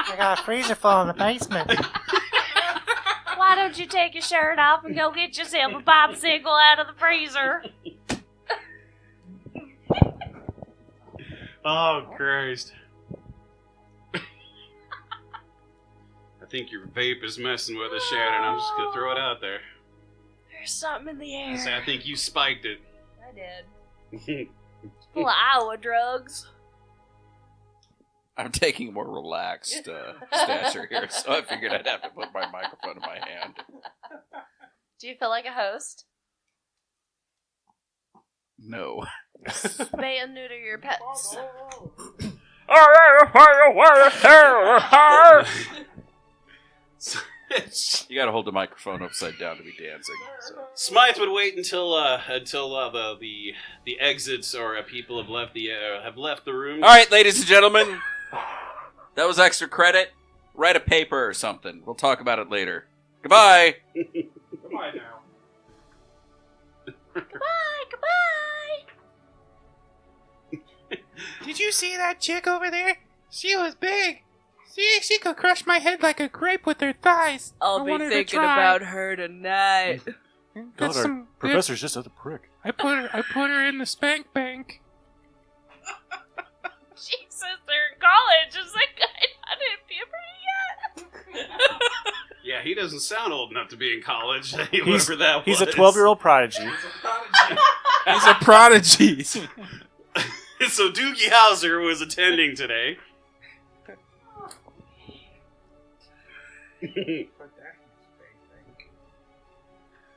I got a freezer full in the basement. Why don't you take your shirt off and go get yourself a popsicle out of the freezer? Oh, Christ. I think your vape is messing with us, Shannon. I'm just gonna throw it out there. There's something in the air. I think you spiked it. I did. Full of Iowa drugs. I'm taking a more relaxed stature here, so I figured I'd have to put my microphone in my hand. Do you feel like a host? No. Spay and neuter your pets. You gotta hold the microphone upside down to be dancing. So. Smythe would wait until the exits or people have left the room. All right, ladies and gentlemen, that was extra credit. Write a paper or something. We'll talk about it later. Goodbye. Goodbye now. Goodbye, goodbye. Did you see that chick over there? She was big. She could crush my head like a grape with her thighs. I'll I be want her to thinking try. about her tonight. Got some professor's just a prick. I put her in the spank bank. Jesus, they're in college. It's like, I didn't puberty yet. Yeah, he doesn't sound old enough to be in college. Whoever that He's was. a 12-year-old prodigy. He's a prodigy. So Doogie Howser was attending today.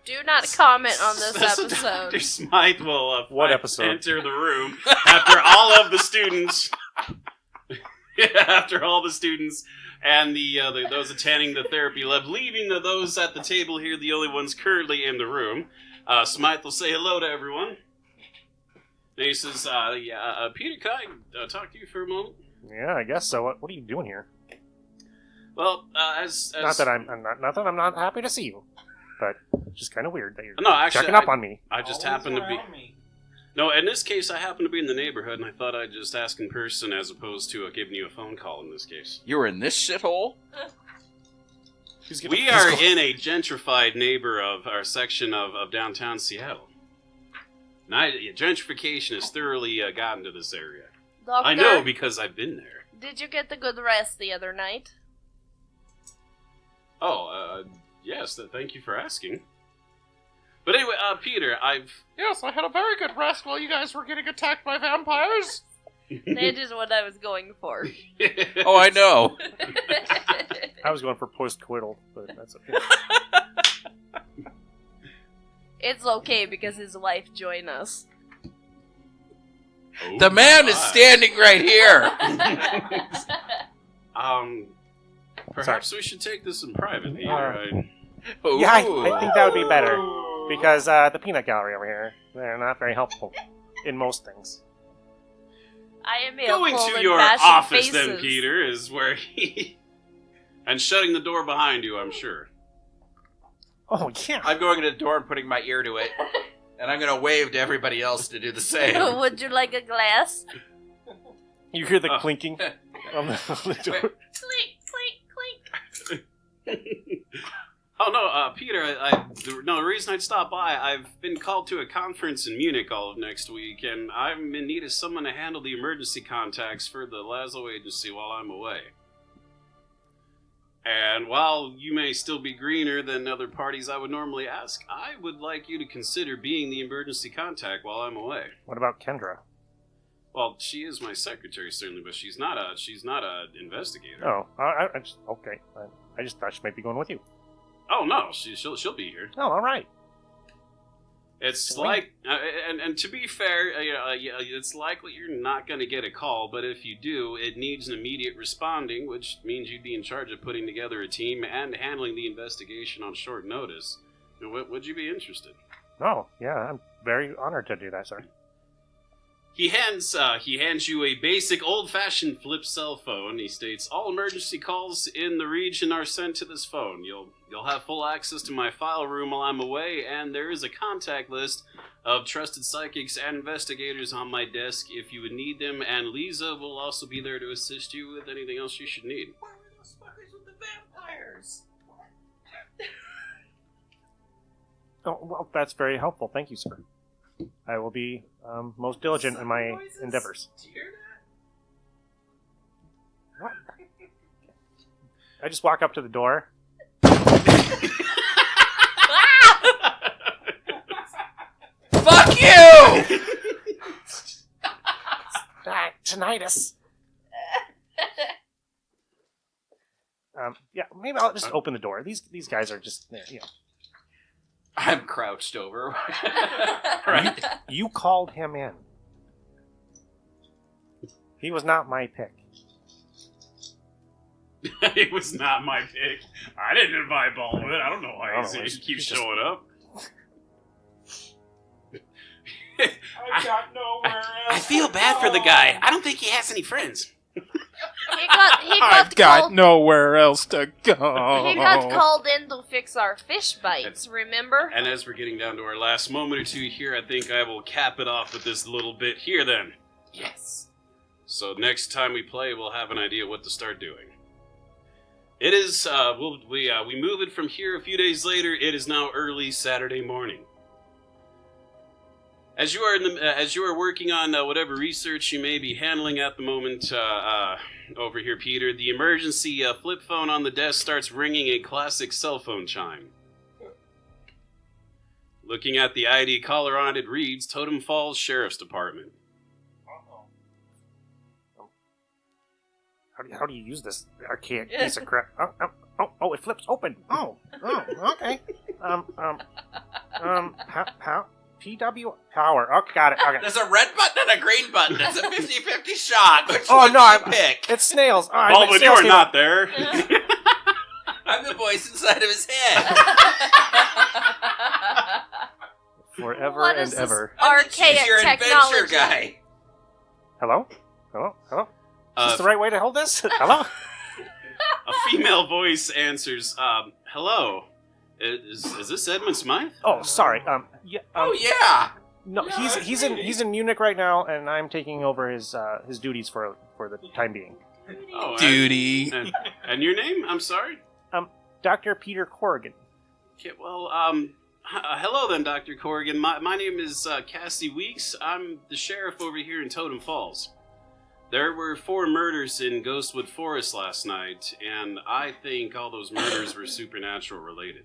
Do not comment on this So episode. Dr. Smythe will What episode? enter the room after all of the students. After all the students and the those attending the therapy lab, leaving those at the table here, the only ones currently in the room. Smythe will say hello to everyone. And he says, Peter, can I talk to you for a moment? Yeah, I guess so. What are you doing here? Well, as Not that I'm not happy to see you, but it's just kind of weird that you're No, actually, checking up on me. I just happen to be. No, in this case, I happen to be in the neighborhood, and I thought I'd just ask in person as opposed to giving you a phone call in this case. You were in this shithole? We are in a gentrified neighbor of our section of downtown Seattle. Gentrification has thoroughly gotten to this area. Doctor, I know because I've been there. did you get a good rest the other night? Oh, yes, thank you for asking. But anyway, Peter, Yes, I had a very good rest while you guys were getting attacked by vampires. That is what I was going for. Oh, I know. I was going for post-coital, but that's okay. It's okay because his wife joined us. Oh The man is my. standing right here. Perhaps we should take this in private here. Yeah, I think that would be better. Because the peanut gallery over here, they're not very helpful in most things. I am Going helpful to in your bashing office then, faces. Peter, is where he... and shutting the door behind you, I'm sure. Oh, yeah. I'm going to the door and putting my ear to it, and I'm going to wave to everybody else to do the same. Would you like a glass? You hear the Oh. clinking on the door. Clink, clink, clink. Oh, no, Peter, the reason I'd stop by, I've been called to a conference in Munich all of next week, and I'm in need of someone to handle the emergency contacts for the Lazo agency while I'm away. And while you may still be greener than other parties I would normally ask, I would like you to consider being the emergency contact while I'm away. What about Kendra? Well, she is my secretary, certainly, but she's not a investigator. Oh, I just, okay. I just thought she might be going with you. Oh no, she'll be here. Oh, all right. It's Sweet. like, and to be fair, it's likely you're not going to get a call, but if you do, it needs an immediate responding, which means you'd be in charge of putting together a team and handling the investigation on short notice. Would you be interested? Oh, yeah, I'm very honored to do that, sir. He hands you a basic old-fashioned flip cell phone. He states, all emergency calls in the region are sent to this phone. You'll have full access to my file room while I'm away, and there is a contact list of trusted psychics and investigators on my desk if you would need them, and Lisa will also be there to assist you with anything else you should need. Where were those fuckers with the vampires? Oh, well, that's very helpful. Thank you, sir. I will be most diligent in my Noises? endeavors. Do you hear that? What? I just walk up to the door. Fuck you! Tinnitus. Yeah, maybe I'll just open the door. These guys are just there, you know. I'm crouched over. Right. You called him in. He was not my pick. It was not my pick. I didn't invite Baldwin. I don't know why I don't know, he he's keeps just- showing up. I got nowhere else. I feel bad for the guy. I don't think he has any friends. He got I've got called, nowhere else to go. he got called in to fix our fish bites, remember? And as we're getting down to our last moment or two here, I think I will cap it off with this little bit here then. Yes. So next time we play, we'll have an idea what to start doing. It is. We move it from here a few days later. It is now early Saturday morning. As you are working on whatever research you may be handling at the moment, over here, Peter, the emergency flip phone on the desk starts ringing a classic cell phone chime. Looking at the ID caller on it reads Totem Falls Sheriff's Department. How do you use this archaic piece of crap? Oh, it flips open. Oh, okay. PW power. Oh, got it. Okay. There's a red button and a green button. It's a 50-50 shot. Which Oh one no, do you pick? it's snails. Oh, Baldwin, you are not there. I'm the voice inside of his head. Forever What and is this ever. archaic He's your technology? adventure guy. Hello? Is this the right way to hold this? Hello? A female voice answers, hello. Is this Edmund Smythe? Oh, sorry. Yeah. Oh yeah. No, he's in Munich right now, and I'm taking over his duties for the time being. Oh, Duty. And your name? I'm sorry? Dr. Peter Corrigan. Okay, well, hello then, Dr. Corrigan. My name is Cassie Weeks. I'm the sheriff over here in Totem Falls. There were 4 murders in Ghostwood Forest last night, and I think all those murders were supernatural related.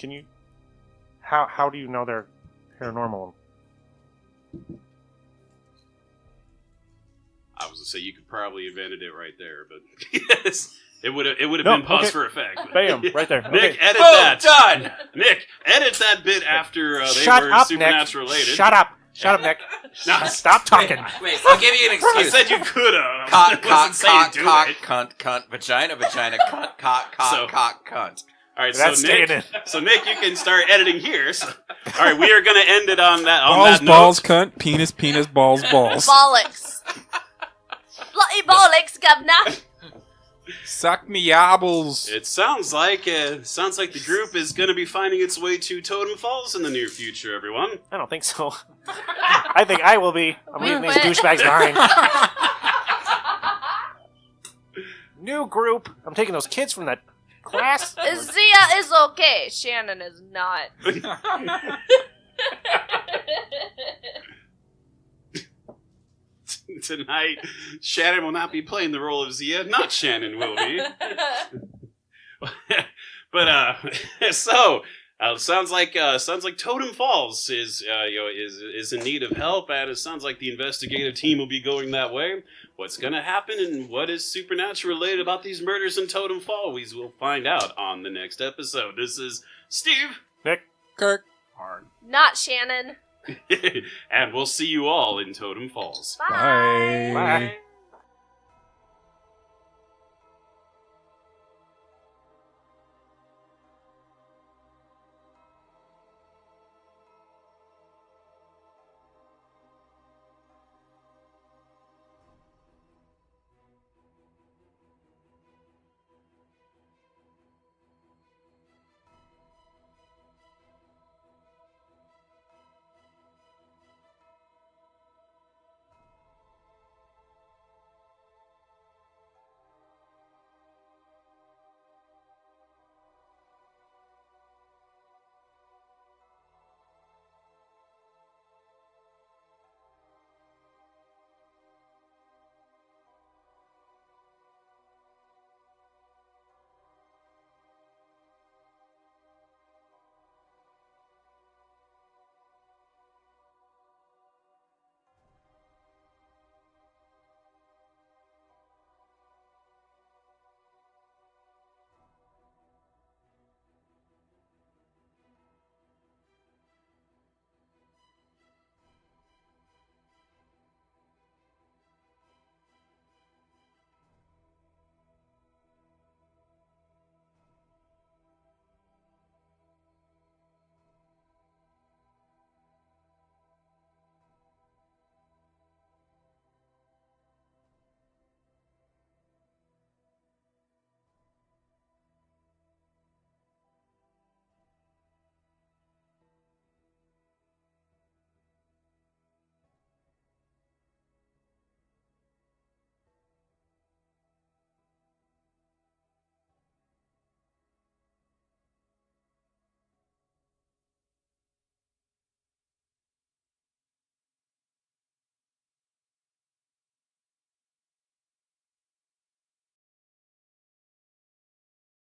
Can you? How do you know they're paranormal? I was to say you could probably invented it right there, but yes, it would have been paused for effect. Bam, right there. Nick, Okay. edit Boom, that. done. Nick, edit that bit after they Shut were up, supernatural Nick. related. Shut up, Nick. No, Stop talking. Wait, I'll give you an I excuse. said you could have. Cock, I cock, wasn't saying cock, do cock, it. cunt, vagina, cunt, cock, So- cock, cunt. All right, That's so Nick, staying so Nick, you can start editing here. So, all right, we are going to end it on that. On Balls, that balls, note. cunt. Penis, penis, balls, balls. Bollocks. Bloody bollocks, governor. Suck me yabbles. It sounds like the group is going to be finding its way to Totem Falls in the near future. Everyone. I don't think so. I think I will be. I'm leaving these douchebags behind. New group. I'm taking those kids from that class. Zia is okay. Shannon is not. Tonight, Shannon will not be playing the role of Zia. Not Shannon will be. But sounds like Totem Falls is in need of help, and it sounds like the investigative team will be going that way. What's going to happen and what is supernatural related about these murders in Totem Falls, we'll find out on the next episode. This is Steve, Nick, Kirk. Not Shannon. and we'll see you all in Totem Falls. Bye. bye.